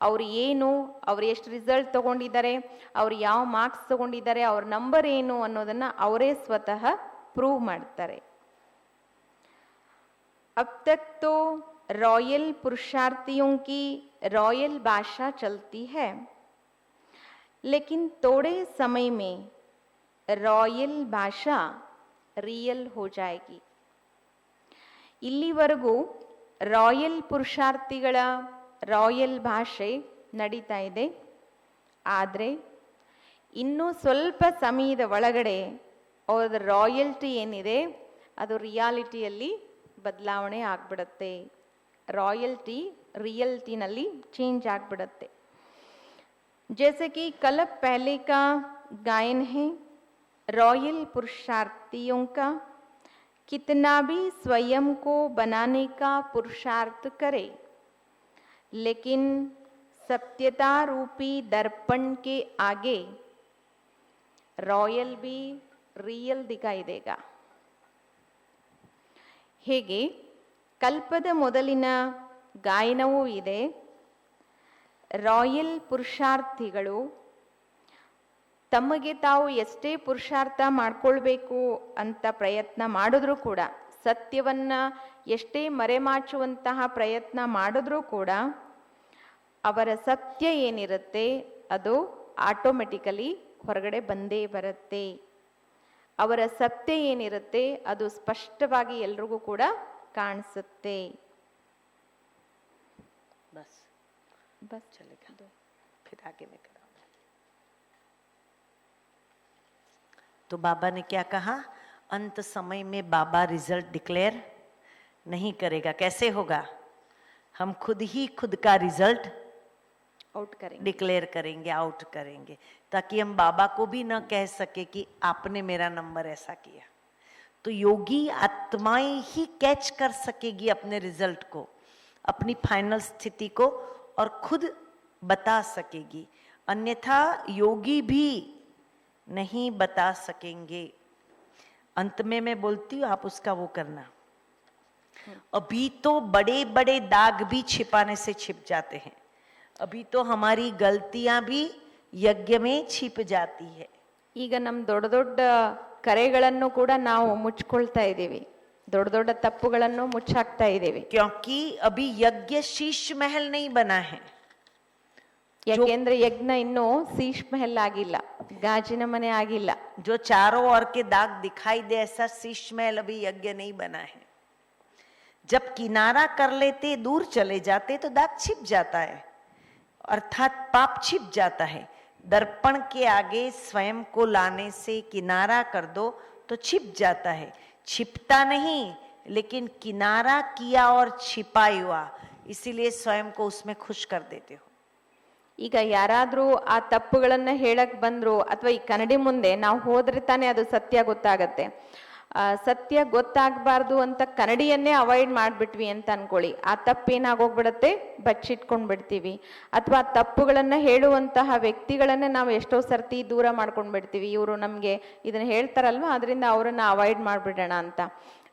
ಅವ್ರು ಅವ್ರು ಎಷ್ಟು ರಿಸಲ್ಟ್ ತಗೊಂಡಿದ್ದಾರೆ, ಅವ್ರು ಯಾವ ಮಾರ್ಕ್ಸ್ ತಗೊಂಡಿದ್ದಾರೆ, ಅವ್ರ ನಂಬರ್ ಏನು ಅನ್ನೋದನ್ನು ಅವರೇ ಸ್ವತಃ ಪ್ರೂವ್ ಮಾಡ್ತಾರೆ. अब तक तो रॉयल पुरुषार्थियों की रॉयल भाषा चलती है, लेकिन थोड़े समय में रॉयल भाषा रियल हो जाएगी. ಇಲ್ಲಿವರೆಗೂ ರಾಯಲ್ ಪುರುಷಾರ್ಥಿಗಳ ರಾಯಲ್ ಭಾಷೆ ನಡೀತಾ ಇದೆ. ಆದರೆ ಇನ್ನೂ ಸ್ವಲ್ಪ ಸಮಯದ ಒಳಗಡೆ ಅವ್ರದ್ದು ರಾಯಲ್ಟಿ ಏನಿದೆ ಅದು ರಿಯಾಲಿಟಿಯಲ್ಲಿ ಬದಲಾವಣೆ ಆಗ್ಬಿಡುತ್ತೆ. ರಾಯಲ್ಟಿ ರಿಯಲ್ಟಿನಲ್ಲಿ ಚೇಂಜ್ ಆಗ್ಬಿಡುತ್ತೆ. जैसे कि कल पहले का गायन है, रॉयल पुरुषार्थियों का कितना भी स्वयं को बनाने का पुरुषार्थ करे, लेकिन सत्यता रूपी दर्पण के आगे रॉयल भी रियल दिखाई देगा. ಹೇಗೆ ಕಲ್ಪದ ಮೊದಲಿನ ಗಾಯನವೂ ಇದೆ, ರಾಯಲ್ ಪುರುಷಾರ್ಥಿಗಳು ತಮಗೆ ತಾವು ಎಷ್ಟೇ ಪುರುಷಾರ್ಥ ಮಾಡ್ಕೊಳ್ಬೇಕು ಅಂತ ಪ್ರಯತ್ನ ಮಾಡಿದ್ರೂ ಕೂಡ, ಸತ್ಯವನ್ನ ಎಷ್ಟೇ ಮರೆಮಾಚುವಂತಹ ಪ್ರಯತ್ನ ಮಾಡಿದ್ರೂ ಕೂಡ ಅವರ ಸತ್ಯ ಏನಿರುತ್ತೆ ಅದು ಆಟೋಮೆಟಿಕಲಿ ಹೊರಗಡೆ ಬಂದೇ ಬರುತ್ತೆ. ಅವರ ಸತ್ಯ ಏನಿರುತ್ತೆ ಅದು ಸ್ಪಷ್ಟವಾಗಿ ಎಲ್ರಿಗೂ ಕೂಡ ಕಾಣಿಸುತ್ತೆ. बस बस चलेगा, फिर आगे में कराऊंगा. तो बाबा ने क्या कहा, अंत समय में बाबा रिजल्ट डिक्लेयर नहीं करेगा. कैसे होगा? हम खुद ही खुद का रिजल्ट आउट करेंगे, डिक्लेयर करेंगे, आउट करेंगे, ताकि हम बाबा को भी न कह सके कि आपने मेरा नंबर ऐसा किया. तो योगी आत्माएं ही कैच कर सकेगी अपने रिजल्ट को, अपनी फाइनल स्थिति को, और खुद बता सकेगी. अन्यथा योगी भी नहीं बता सकेंगे. अंत में मैं बोलती हूँ, आप उसका वो करना. अभी तो बड़े बड़े दाग भी छिपाने से छिप जाते हैं. अभी तो हमारी गलतियां भी यज्ञ में छिप जाती है. ಈಗ ನಮ್ಮ ದೊಡ್ಡ ದೊಡ್ಡ ಕರೆಗಳನ್ನು ಕೂಡ ನಾವು ಮುಚ್ಕೊಳ್ತಾ ಇದ್ದೀವಿ, ದೊಡ್ಡ ದೊಡ್ಡ ತಪ್ಪುಗಳನ್ನು ಮುಚ್ಚಾಕ್ತಾ ಇದ್ದೀವಿ. क्योंकि अभी यज्ञ शीश महल नहीं बना है. ಯಾಕೆಂದ್ರೆ ಯಜ್ಞ ಇನ್ನೂ ಶೀಶ್ ಮಹಲ್ ಆಗಿಲ್ಲ, ಗಾಜಿನ ಮನೆ ಆಗಿಲ್ಲ. जो चारों ओर के दाग दिखाई दे ऐसा शीश महल अभी यज्ञ नहीं बना है. जब किनारा कर लेते, दूर चले जाते, तो दाग छिप जाता है, अर्थात पाप छिप जाता है. दर्पण के आगे स्वयं को लाने से किनारा कर दो तो छिप जाता है. छिपता नहीं, लेकिन किनारा किया और छिपा हुआ, इसीलिए स्वयं को उसमें खुश कर देते हो. ಈಗ ಯಾರಾದ್ರೂ ಆ ತಪ್ಪುಗಳನ್ನ ಹೇಳಕ್ ಬಂದ್ರು ಅಥವಾ ಈ ಕನ್ನಡಿ ಮುಂದೆ ನಾವು ಹೋದ್ರೆ ತಾನೇ ಅದು ಸತ್ಯ ಗೊತ್ತಾಗತ್ತೆ. ಸತ್ಯ ಗೊತ್ತಾಗಬಾರ್ದು ಅಂತ ಕನ್ನಡಿಯನ್ನೇ ಅವಾಯ್ಡ್ ಮಾಡ್ಬಿಟ್ವಿ ಅಂತ ಅನ್ಕೊಳ್ಳಿ, ಆ ತಪ್ಪೇನಾಗೋಗ್ಬಿಡತ್ತೆ, ಬಚ್ಚಿಟ್ಕೊಂಡ್ ಬಿಡ್ತೀವಿ. ಅಥವಾ ತಪ್ಪುಗಳನ್ನ ಹೇಳುವಂತಹ ವ್ಯಕ್ತಿಗಳನ್ನೇ ನಾವು ಎಷ್ಟೋ ಸರ್ತಿ ದೂರ ಮಾಡ್ಕೊಂಡ್ ಬಿಡ್ತೀವಿ. ಇವರು ನಮ್ಗೆ ಇದನ್ನ ಹೇಳ್ತಾರಲ್ವಾ, ಅದರಿಂದ ಅವರನ್ನ ಅವಾಯ್ಡ್ ಮಾಡ್ಬಿಡೋಣ ಅಂತ.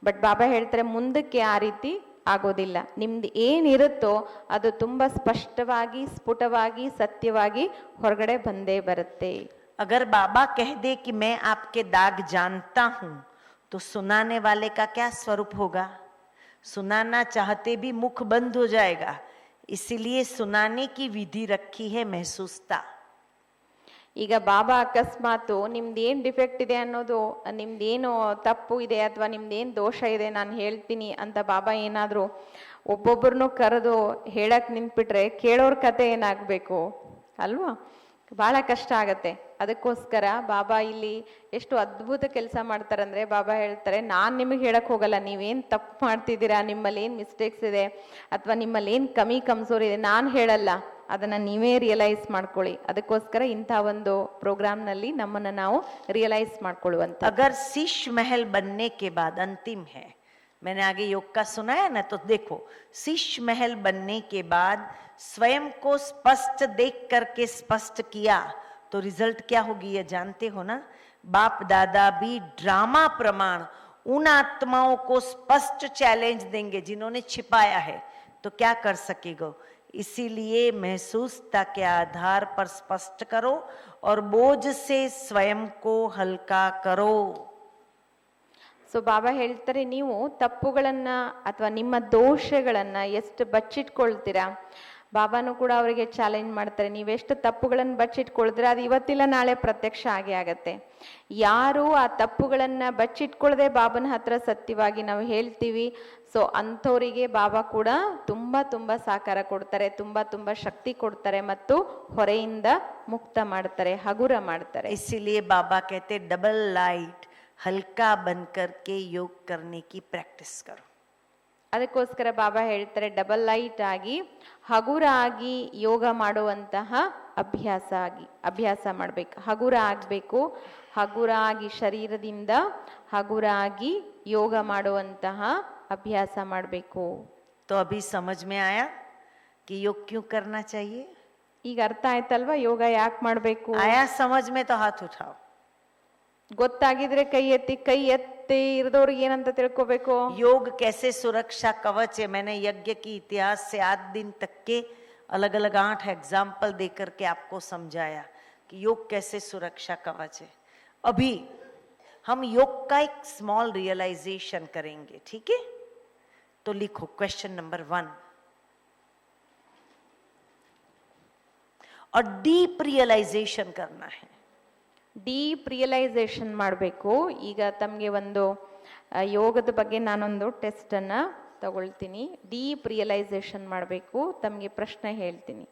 ಬಟ್ ಬಾಬಾ ಹೇಳ್ತಾರೆ ಮುಂದಕ್ಕೆ ಆ ರೀತಿ ಆಗೋದಿಲ್ಲ. ನಿಮ್ದು ಏನಿರುತ್ತೋ ಅದು ತುಂಬಾ ಸ್ಪಷ್ಟವಾಗಿ, ಸ್ಫುಟವಾಗಿ, ಸತ್ಯವಾಗಿ ಹೊರಗಡೆ ಬಂದೇ ಬರುತ್ತೆ. अगर बाबा कह दे कि मैं आपके दाग जानता हूं, तो सुनाने वाले का क्या स्वरूप होगा? सुनाना चाहते भी मुख बंद हो जाएगा. इसीलिए सुनाने की विधि रखी है महसूसता. ಈಗ ಬಾಬಾ ಅಕಸ್ಮಾತು ನಿಮ್ದೇನ್ ಡಿಫೆಕ್ಟ್ ಇದೆ ಅನ್ನೋದು, ನಿಮ್ದೇನು ತಪ್ಪು ಇದೆ ಅಥವಾ ನಿಮ್ದೇನ್ ದೋಷ ಇದೆ ನಾನು ಹೇಳ್ತೀನಿ ಅಂತ ಬಾಬಾ ಏನಾದ್ರು ಒಬ್ಬೊಬ್ಬರನ್ನು ಕರೆದು ಹೇಳಕ್ ನಿಂತ್ಬಿಟ್ರೆ ಕೇಳೋರ್ ಕತೆ ಏನಾಗ್ಬೇಕು ಅಲ್ವಾ? ಬಹಳ ಕಷ್ಟ ಆಗತ್ತೆ. ಅದಕ್ಕೋಸ್ಕರ ಬಾಬಾ ಇಲ್ಲಿ ಎಷ್ಟು ಅದ್ಭುತ ಕೆಲಸ ಮಾಡ್ತಾರಂದ್ರೆ, ಬಾಬಾ ಹೇಳ್ತಾರೆ ನಾನ್ ನಿಮಗೆ ಹೇಳಕ್ ಹೋಗಲ್ಲ, ನೀವೇನ್ ತಪ್ಪು ಮಾಡ್ತಿದ್ದೀರಾ, ನಿಮ್ಮಲ್ಲಿ ಏನ್ ಮಿಸ್ಟೇಕ್ಸ್ ಇದೆ ಅಥವಾ ನಿಮ್ಮಲ್ಲಿ ಏನ್ ಕಮ್ಸೋರ್ ಇದೆ ನಾನ್ ಹೇಳಲ್ಲ, ಅದನ್ನ ನೀವೇ ರಿಯಲೈಸ್ ಮಾಡ್ಕೊಳ್ಳಿ. ಅದಕ್ಕೋಸ್ಕರ ಇಂಥ ಒಂದು ಪ್ರೋಗ್ರಾಮ್ ನಲ್ಲಿ ನಮ್ಮನ್ನ ನಾವು ರಿಯಲೈಸ್ ಮಾಡ್ಕೊಳ್ಳುವಂತ. अगर शीश महल बनने के बाद अंतिम है, मैंने आगे योग का सुनाया ना, तो देखो शीश महल बनने के बाद स्वयं को स्पष्ट देख करके स्पष्ट किया तो रिजल्ट क्या होगी ये जानते हो ना? बाप दादा भी ड्रामा प्रमाण उन आत्माओं को स्पष्ट चैलेंज देंगे जिन्होंने छिपाया है, तो क्या कर सकेगा? इसीलिए महसूसता के आधार पर स्पष्ट करो और बोझ से स्वयं को हल्का करो. ಸೊ ಬಾಬಾ ಹೇಳ್ತಾರೆ, ನೀವು ತಪ್ಪುಗಳನ್ನ ಅಥವಾ ನಿಮ್ಮ ದೋಷಗಳನ್ನ ಎಷ್ಟು ಬಚ್ಚಿಟ್ಕೊಳ್ತೀರಾ. ಬಾಬಾನು ಕೂಡ ಅವರಿಗೆ ಚಾಲೆಂಜ್ ಮಾಡ್ತಾರೆ, ನೀವೆಷ್ಟು ತಪ್ಪುಗಳನ್ನು ಬಚ್ಚಿಟ್ಕೊಳ್ತೀರಾ ಅದು ಇವತ್ತಿಲ್ಲ ನಾಳೆ ಪ್ರತ್ಯಕ್ಷ ಆಗೇ ಆಗತ್ತೆ. ಯಾರು ಆ ತಪ್ಪುಗಳನ್ನ ಬಚ್ಚಿಟ್ಕೊಳ್ಳದೆ ಬಾಬನ ಹತ್ರ ಸತ್ಯವಾಗಿ ನಾವು ಹೇಳ್ತೀವಿ, ಸೊ ಅಂಥವರಿಗೆ ಬಾಬಾ ಕೂಡ ತುಂಬಾ ತುಂಬಾ ಸಹಕಾರ ಕೊಡ್ತಾರೆ, ತುಂಬಾ ತುಂಬಾ ಶಕ್ತಿ ಕೊಡ್ತಾರೆ ಮತ್ತು ಹೊರೆಯಿಂದ ಮುಕ್ತ ಮಾಡ್ತಾರೆ, ಹಗುರ ಮಾಡ್ತಾರೆ. इसीलिए बाबा कहते डबल लाइट हल्का बनकर के योग करने की प्रैक्टिस करो. ಅದಕ್ಕೋಸ್ಕರ ಬಾಬಾ ಹೇಳ್ತಾರೆ ಡಬಲ್ ಲೈಟ್ ಆಗಿ, ಹಗುರ ಆಗಿ ಯೋಗ ಮಾಡುವಂತಹ ಅಭ್ಯಾಸ ಮಾಡ್ಬೇಕು. ಹಗುರ ಆಗ್ಬೇಕು, ಹಗುರ ಆಗಿ ಶರೀರದಿಂದ ಹಗುರ ಆಗಿ ಯೋಗ ಮಾಡುವಂತಹ ಅಭ್ಯಾಸ ಮಾಡಬೇಕು. तो अभी समझ में आया कि योग क्यों करना चाहिए? ಈಗ ಅರ್ಥ ಆಯ್ತಲ್ವಾ ಯೋಗ ಯಾಕೆ ಮಾಡಬೇಕು? आया समझ में तो हाथ उठाओ. ಗೊತ್ತಾಗಿದ್ರೆ ಕೈ ಎತ್ತಿ. ಕೈ ಎತ್ತಿ ಇರದವ್ರಿಗೆ ಏನಂತ ತಿಳ್ಕೋಬೇಕು? योग कैसे सुरक्षा कवच है, मैंने यज्ञ की इतिहास से आज दिन तक के अलग अलग 8 एग्जाम्पल देकर के आपको समझाया कि योग कैसे सुरक्षा कवच है। अभी हम योग का एक स्मॉल रियलाइजेशन करेंगे, ठीक है? तो लिखो क्वेश्चन नंबर 1। और डीप रियलाइजेशन करना है। ಡೀಪ್ ರಿಯಲೈಸೇಷನ್ ಮಾಡಬೇಕು. ಈಗ ತಮಗೆ ಒಂದು ಯೋಗದ ಬಗ್ಗೆ ನಾನೊಂದು ಟೆಸ್ಟನ್ನು ತಗೊಳ್ತೀನಿ. ಡೀಪ್ ರಿಯಲೈಸೇಷನ್ ಮಾಡಬೇಕು. ತಮಗೆ ಪ್ರಶ್ನೆ ಹೇಳ್ತೀನಿ.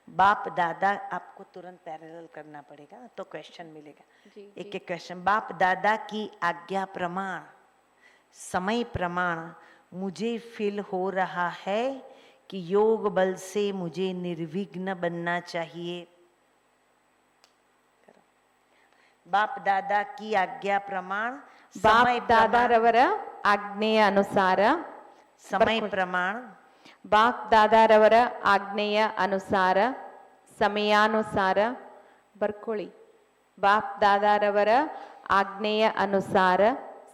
बाप दादा, आपको तुरंत पैरेलल करना पड़ेगा तो क्वेश्चन मिलेगा। एक एक क्वेश्चन। बाप दादा की आज्ञा प्रमाण, समय प्रमाण मुझे फील हो रहा है कि योग बल से मुझे निर्विघ्न बनना चाहिए। बाप दादा की आज्ञा प्रमाण, ಬಾಪ್ ದಾದಾರವರ ಆಜ್ಞೆಯ ಅನುಸಾರ, समय प्रमाण, ಬಾಪ್ ದಾದಾರವರ ಆಜ್ಞೆಯ ಅನುಸಾರ, ಸಮಯಾನುಸಾರ. ಬರ್ಕೊಳ್ಳಿ. ಬಾಪ್ ದಾದಾರವರ ಆಜ್ಞೆಯ ಅನುಸಾರ,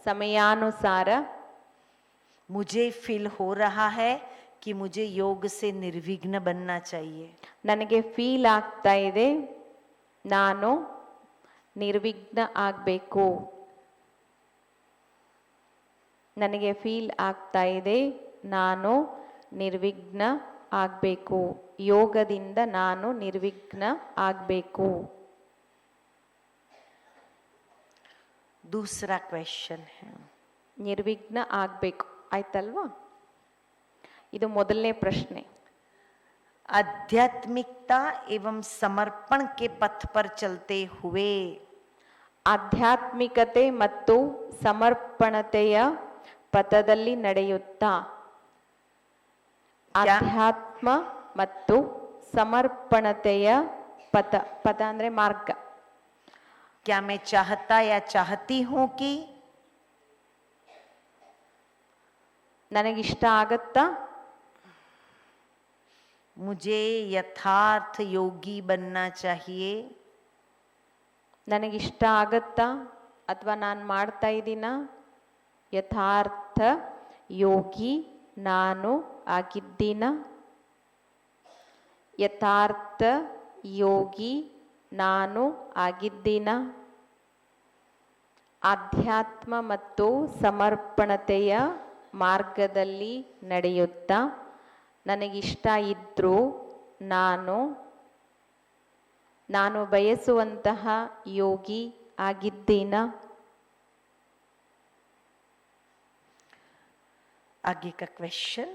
ಸಮಯಾನುಸಾರ मुझे फील हो रहा है कि मुझे योग से निर्विघ्न बनना चाहिए। ನನಗೆ ಫೀಲ್ ಆಗ್ತಾ ಇದೆ ನಾನು ನಿರ್ವಿಘ್ನ ಆಗಬೇಕು. ನನಗೆ ಫೀಲ್ ಆಗ್ತಾ ಇದೆ ನಾನು ನಿರ್ವಿಘ್ನ ಆಗಬೇಕು. ಯೋಗದಿಂದ ನಾನು ನಿರ್ವಿಘ್ನ ಆಗಬೇಕು. दूसरा क्वेश्चन है, ನಿರ್ವಿಘ್ನ ಆಗಬೇಕು. ಆಯ್ತಲ್ವಾ? ಇದು ಮೊದಲನೇ ಪ್ರಶ್ನೆ. आध्यात्मिकता एवं समर्पण के पथ पर चलते हुए, ಆಧ್ಯಾತ್ಮಿಕತೆ ಮತ್ತು ಸಮರ್ಪಣತೆಯ ಪಥದಲ್ಲಿ ನಡೆಯುತ್ತಾ, ಆಧ್ಯಾತ್ಮ ಮತ್ತು ಸಮರ್ಪಣತೆಯ ಪಥ. ಪಥ ಅಂದ್ರೆ ಮಾರ್ಗ. क्या मैं चाहता या चाहती हूं कि, ನನಗಿಷ್ಟ ಆಗತ್ತಾ मुझे यथार्थ योगी बनना चाहिए, ನನಗಿಷ್ಟ ಆಗತ್ತಾ ಅಥವಾ ನಾನು ಮಾಡ್ತಾ ಇದ್ದೀನ ಯಥಾರ್ಥ ಯೋಗಿ ನಾನು ಆಗಿದ್ದೀನ, ಯಥಾರ್ಥ ಯೋಗಿ ನಾನು ಆಗಿದ್ದೀನ. ಆಧ್ಯಾತ್ಮ ಮತ್ತು ಸಮರ್ಪಣತೆಯ ಮಾರ್ಗದಲ್ಲಿ ನಡೆಯುತ್ತಾ ನನಗಿಷ್ಟ ಇದ್ರೂ ನಾನು ಬಯಸುವಂತಹ ಯೋಗಿ ಆಗಿದ್ದೀನ. आगे का क्वेश्चन,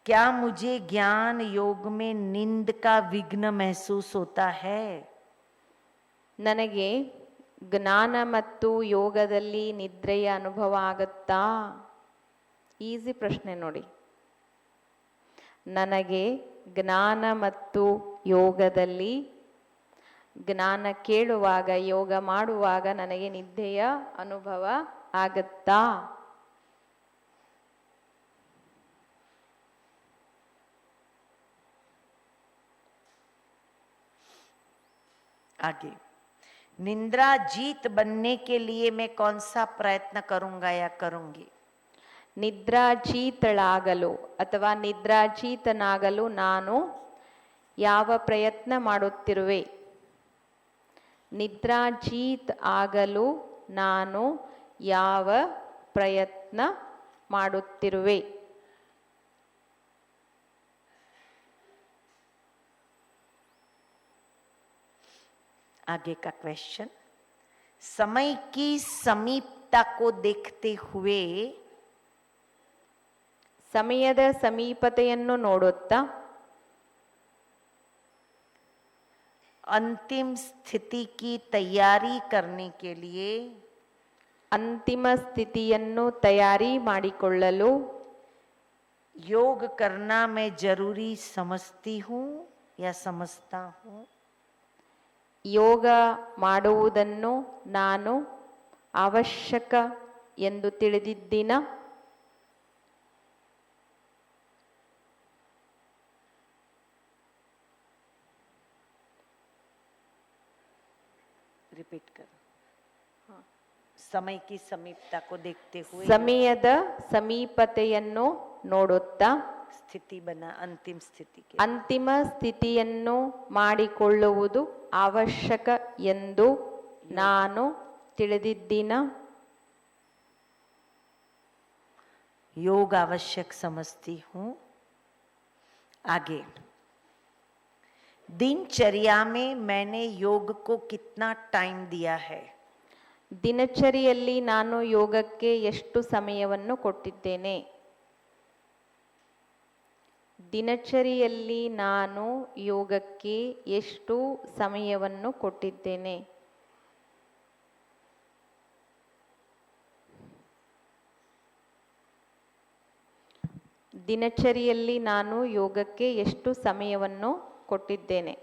क्या मुझे ज्ञान योग में नींद का विघ्न महसूस होता है? ನನಗೆ ಜ್ಞಾನ ಮತ್ತು ಯೋಗದಲ್ಲಿ ನಿದ್ರೆಯ ಅನುಭವ ಆಗುತ್ತಾ? ಈಸಿ ಪ್ರಶ್ನೆ ನೋಡಿ. ನನಗೆ ಜ್ಞಾನ ಮತ್ತು ಯೋಗದಲ್ಲಿ, ಜ್ಞಾನ ಕೇಳುವಾಗ ಯೋಗ ಮಾಡುವಾಗ ನನಗೆ ನಿದ್ದೆಯ ಅನುಭವ ಆಗುತ್ತಾ? आगे, निद्रा जीत बनने के लिए मैं कौन सा प्रयत्न करूंगा या करूंगी? ನಿದ್ರಾಜೀತಳಾಗಲು ಅಥವಾ ನಿದ್ರಾಜೀತನಾಗಲು ನಾನು ಯಾವ ಪ್ರಯತ್ನ ಮಾಡುತ್ತಿರುವೆ? ನಿದ್ರಾಜೀತ್ ಆಗಲು ನಾನು ಯಾವ ಪ್ರಯತ್ನ ಮಾಡುತ್ತಿರುವೆ? आगे का क्वेश्चन, समय की समीपता को देखते हुए, ಸಮಯದ ಸಮೀಪತೆಯನ್ನು ನೋಡುತ್ತಾ अंतिम स्थिति की तैयारी करने के लिए, ಅಂತಿಮ ಸ್ಥಿತಿಯನ್ನು ತಯಾರಿ ಮಾಡಿಕೊಳ್ಳಲು योग करना मैं जरूरी समझती हूँ या समझता हूँ? ಯೋಗ ಮಾಡುವುದನ್ನು ನಾನು ಅವಶ್ಯಕ ಎಂದು ತಿಳಿದಿದ್ದೀನ? समय की समीपता को देखते हुए ಸಮಯದ ಸಮೀಪತೆಯನ್ನು ನೋಡುತ್ತಾ स्थिति बना अंतिम स्थिति के ಅಂತಿಮ ಸ್ಥಿತಿಯನ್ನು ಮಾಡಿಕೊಳ್ಳುವುದು ಅವಶ್ಯಕ ಎಂದು ನಾನು ತಿಳಿದಿದ್ದೀನ. योग आवश्यक समझती हूँ. आगे, दिनचर्या में मैंने योग को कितना टाइम दिया है? ದಿನಚರಿಯಲ್ಲಿ ನಾನು ಯೋಗಕ್ಕೆ ಎಷ್ಟು ಸಮಯವನ್ನು ಕೊಟ್ಟಿದ್ದೇನೆ? ದಿನಚರಿಯಲ್ಲಿ ನಾನು ಯೋಗಕ್ಕೆ ಎಷ್ಟು ಸಮಯವನ್ನು ಕೊಟ್ಟಿದ್ದೇನೆ? ದಿನಚರಿಯಲ್ಲಿ ನಾನು ಯೋಗಕ್ಕೆ ಎಷ್ಟು ಸಮಯವನ್ನು ಕೊಟ್ಟಿದ್ದೇನೆ?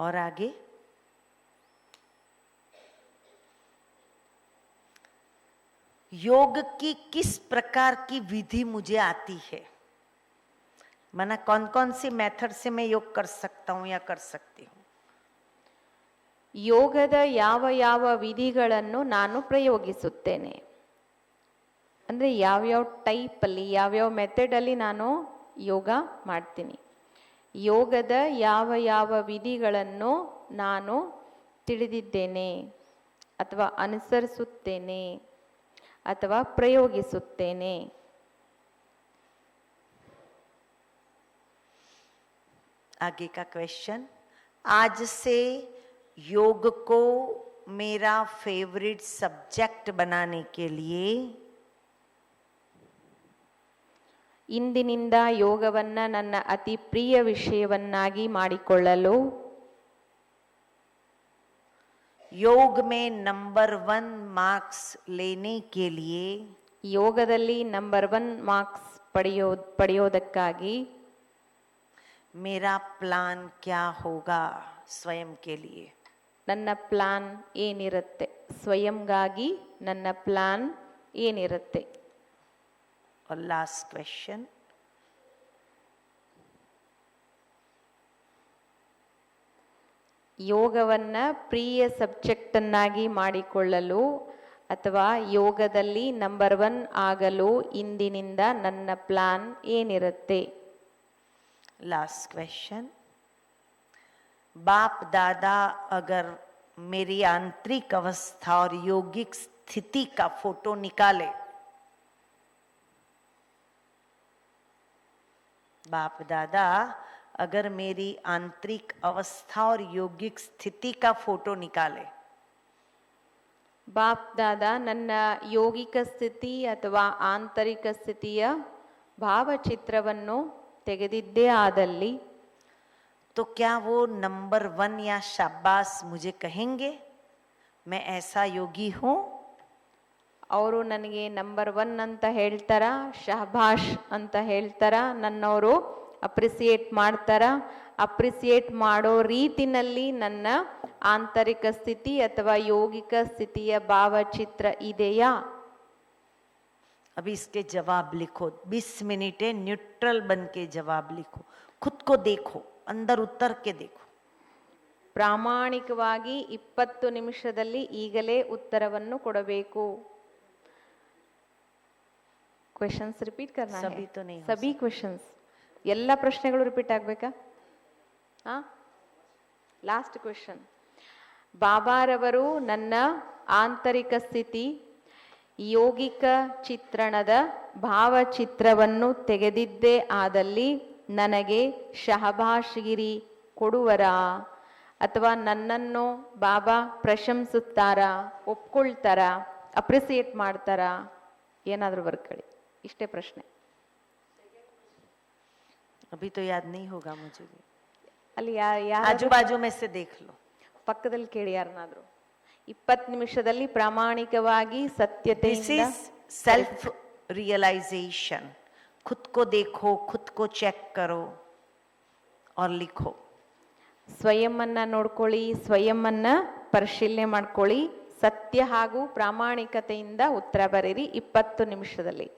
और आगे, योग की किस प्रकार की विधि मुझे आती है? माना कौन कौन सी मेथड से मैं योग कर सकता हूं या कर सकती हूँ? ಯೋಗದ ಯಾವ ಯಾವ ವಿಧಿಗಳನ್ನು ನಾನು ಪ್ರಯೋಗಿಸುತ್ತೇನೆ ಅಂದರೆ ಯಾವ್ಯಾವ ಟೈಪಲ್ಲಿ ಯಾವ್ಯಾವ ಮೆಥಡಲ್ಲಿ ನಾನು ಯೋಗ ಮಾಡ್ತೀನಿ. ಯೋಗದ ಯಾವ ಯಾವ ವಿಧಿಗಳನ್ನು ನಾನು ತಿಳಿದಿದ್ದೇನೆ ಅಥವಾ ಅನುಸರಿಸುತ್ತೇನೆ ಅಥವಾ ಪ್ರಯೋಗಿಸುತ್ತೇನೆ. आगे का क्वेश्चन, आज से योग को मेरा फेवरेट सब्जेक्ट बनाने के लिए ಇಂದಿನಿಂದ ಯೋಗವನ್ನ ನನ್ನ ಅತಿ ಪ್ರಿಯ ವಿಷಯವನ್ನಾಗಿ ಮಾಡಿಕೊಳ್ಳಲು योग में नंबर 1 मार्क्स लेने के लिए ಯೋಗದಲ್ಲಿ ನಂಬರ್ 1 ಮಾರ್ಕ್ಸ್ ಪಡೆಯೋದಕ್ಕಾಗಿ मेरा प्लान क्या होगा स्वयं के लिए? ನನ್ನ ಪ್ಲಾನ್ ಏನಿರುತ್ತೆ? ಸ್ವಯಂಗಾಗಿ ನನ್ನ ಪ್ಲಾನ್ ಏನಿರುತ್ತೆ? और लास्ट क्वेश्चन, ಯೋಗವನ್ನ ಪ್ರಿಯ ಸಬ್ಜೆಕ್ಟ್ ಅನ್ನಾಗಿ ಮಾಡಿಕೊಳ್ಳಲು ಅಥವಾ ಯೋಗದಲ್ಲಿ ನಂಬರ್ 1 ಆಗಲು ಇಂದಿನಿಂದ ನನ್ನ ಪ್ಲಾನ್ ಏನಿರುತ್ತೆ? लास्ट क्वेश्चन, बाप दादा अगर मेरी आंतरिक अवस्था और योगिक स्थिति का फोटो निकाले, बाप दादा अगर मेरी आंतरिक अवस्था और योगिक स्थिति का फोटो निकाले, ಬಾಪ್ ದಾದಾ ನನ್ನ ಯೋಗಿಕ ಸ್ಥಿತಿ ಅಥವಾ ಆಂತರಿಕ ಸ್ಥಿತಿಯ ಭಾವಚಿತ್ರವನ್ನು ತೆಗೆದಿದ್ದೇ ಆದಲ್ಲಿ तो क्या वो नंबर 1 या शाबाश मुझे कहेंगे मैं ऐसा योगी हूं? ಅವರು ನನಗೆ ನಂಬರ್ 1 ಅಂತ ಹೇಳ್ತಾರ, ಶಹಬಾಷ್ ಅಂತ ಹೇಳ್ತಾರ, ನನ್ನವರು ಅಪ್ರಿಸಿಯೇಟ್ ಮಾಡ್ತಾರ. ಅಪ್ರಿಸಿಯೇಟ್ ಮಾಡೋ ರೀತಿನಲ್ಲಿ ನನ್ನ ಆಂತರಿಕ ಸ್ಥಿತಿ ಅಥವಾ ಯೋಗಿಕ ಸ್ಥಿತಿಯ ಭಾವಚಿತ್ರ ಇದೆಯಾ? अभी इसके जवाब लिखो. 20 मिनट न्यूट्रल बन के जवाब लिखो. खुद को देखो, अंदर उतर के देखो. ಪ್ರಾಮಾಣಿಕವಾಗಿ 20 ನಿಮಿಷದಲ್ಲಿ ಈಗಲೇ ಉತ್ತರವನ್ನು ಕೊಡಬೇಕು. ಕ್ವೆಶ್ಚನ್ಸ್ ರಿಪೀಟ್ करना है? सभी तो नहीं हो ಸಭಿ ಕ್ವೆಶ್ಚನ್ಸ್ ಎಲ್ಲ ಪ್ರಶ್ನೆಗಳು ರಿಪೀಟ್ ಆಗಬೇಕಾ? ಲಾಸ್ಟ್ ಕ್ವೆಶ್ಚನ್, ಬಾಬಾರವರು ನನ್ನ ಆಂತರಿಕ ಸ್ಥಿತಿ ಯೋಗಿಕ ಚಿತ್ರಣದ ಭಾವಚಿತ್ರವನ್ನು ತೆಗೆದಿದ್ದೇ ಆದಲ್ಲಿ ನನಗೆ ಶಹಬಾಷ್ಗಿರಿ ಕೊಡುವರಾ ಅಥವಾ ನನ್ನನ್ನು ಬಾಬಾ ಪ್ರಶಂಸುತ್ತಾರಾ, ಒಪ್ಕೊಳ್ತಾರಾ, ಅಪ್ರಿಸಿಯೇಟ್ ಮಾಡ್ತಾರಾ? ಏನಾದರೂ ಬರ್ಕೊಳ್ಳಿ. ಇಷ್ಟೇ ಪ್ರಶ್ನೆ. अभी तो याद नहीं होगा मुझे भी. ಅಲ್ಲಿ ಯಾರು आजू बाजू में से देख लो. ಪಕ್ಕದಲ್ಲಿ ಕೇಳಿ ಯಾರನ್ನಾದ್ರು. 20 ನಿಮಿಷದಲ್ಲಿ ಪ್ರಾಮಾಣಿಕವಾಗಿ दिस ಸತ್ಯತೆಯಿಂದ इज सेल्फ रियलाइजेशन. खुद को देखो, खुद को चेक करो और लिखो. ಸ್ವಯಂವನ್ನ ನೋಡ್ಕೊಳ್ಳಿ, ಸ್ವಯಂವನ್ನ ಪರಿಶೀಲನೆ ಮಾಡ್ಕೊಳ್ಳಿ, ಸತ್ಯ ಹಾಗೂ ಪ್ರಾಮಾಣಿಕತೆಯಿಂದ ಉತ್ತರ ಬರೀರಿ 20 ನಿಮಿಷದಲ್ಲಿ.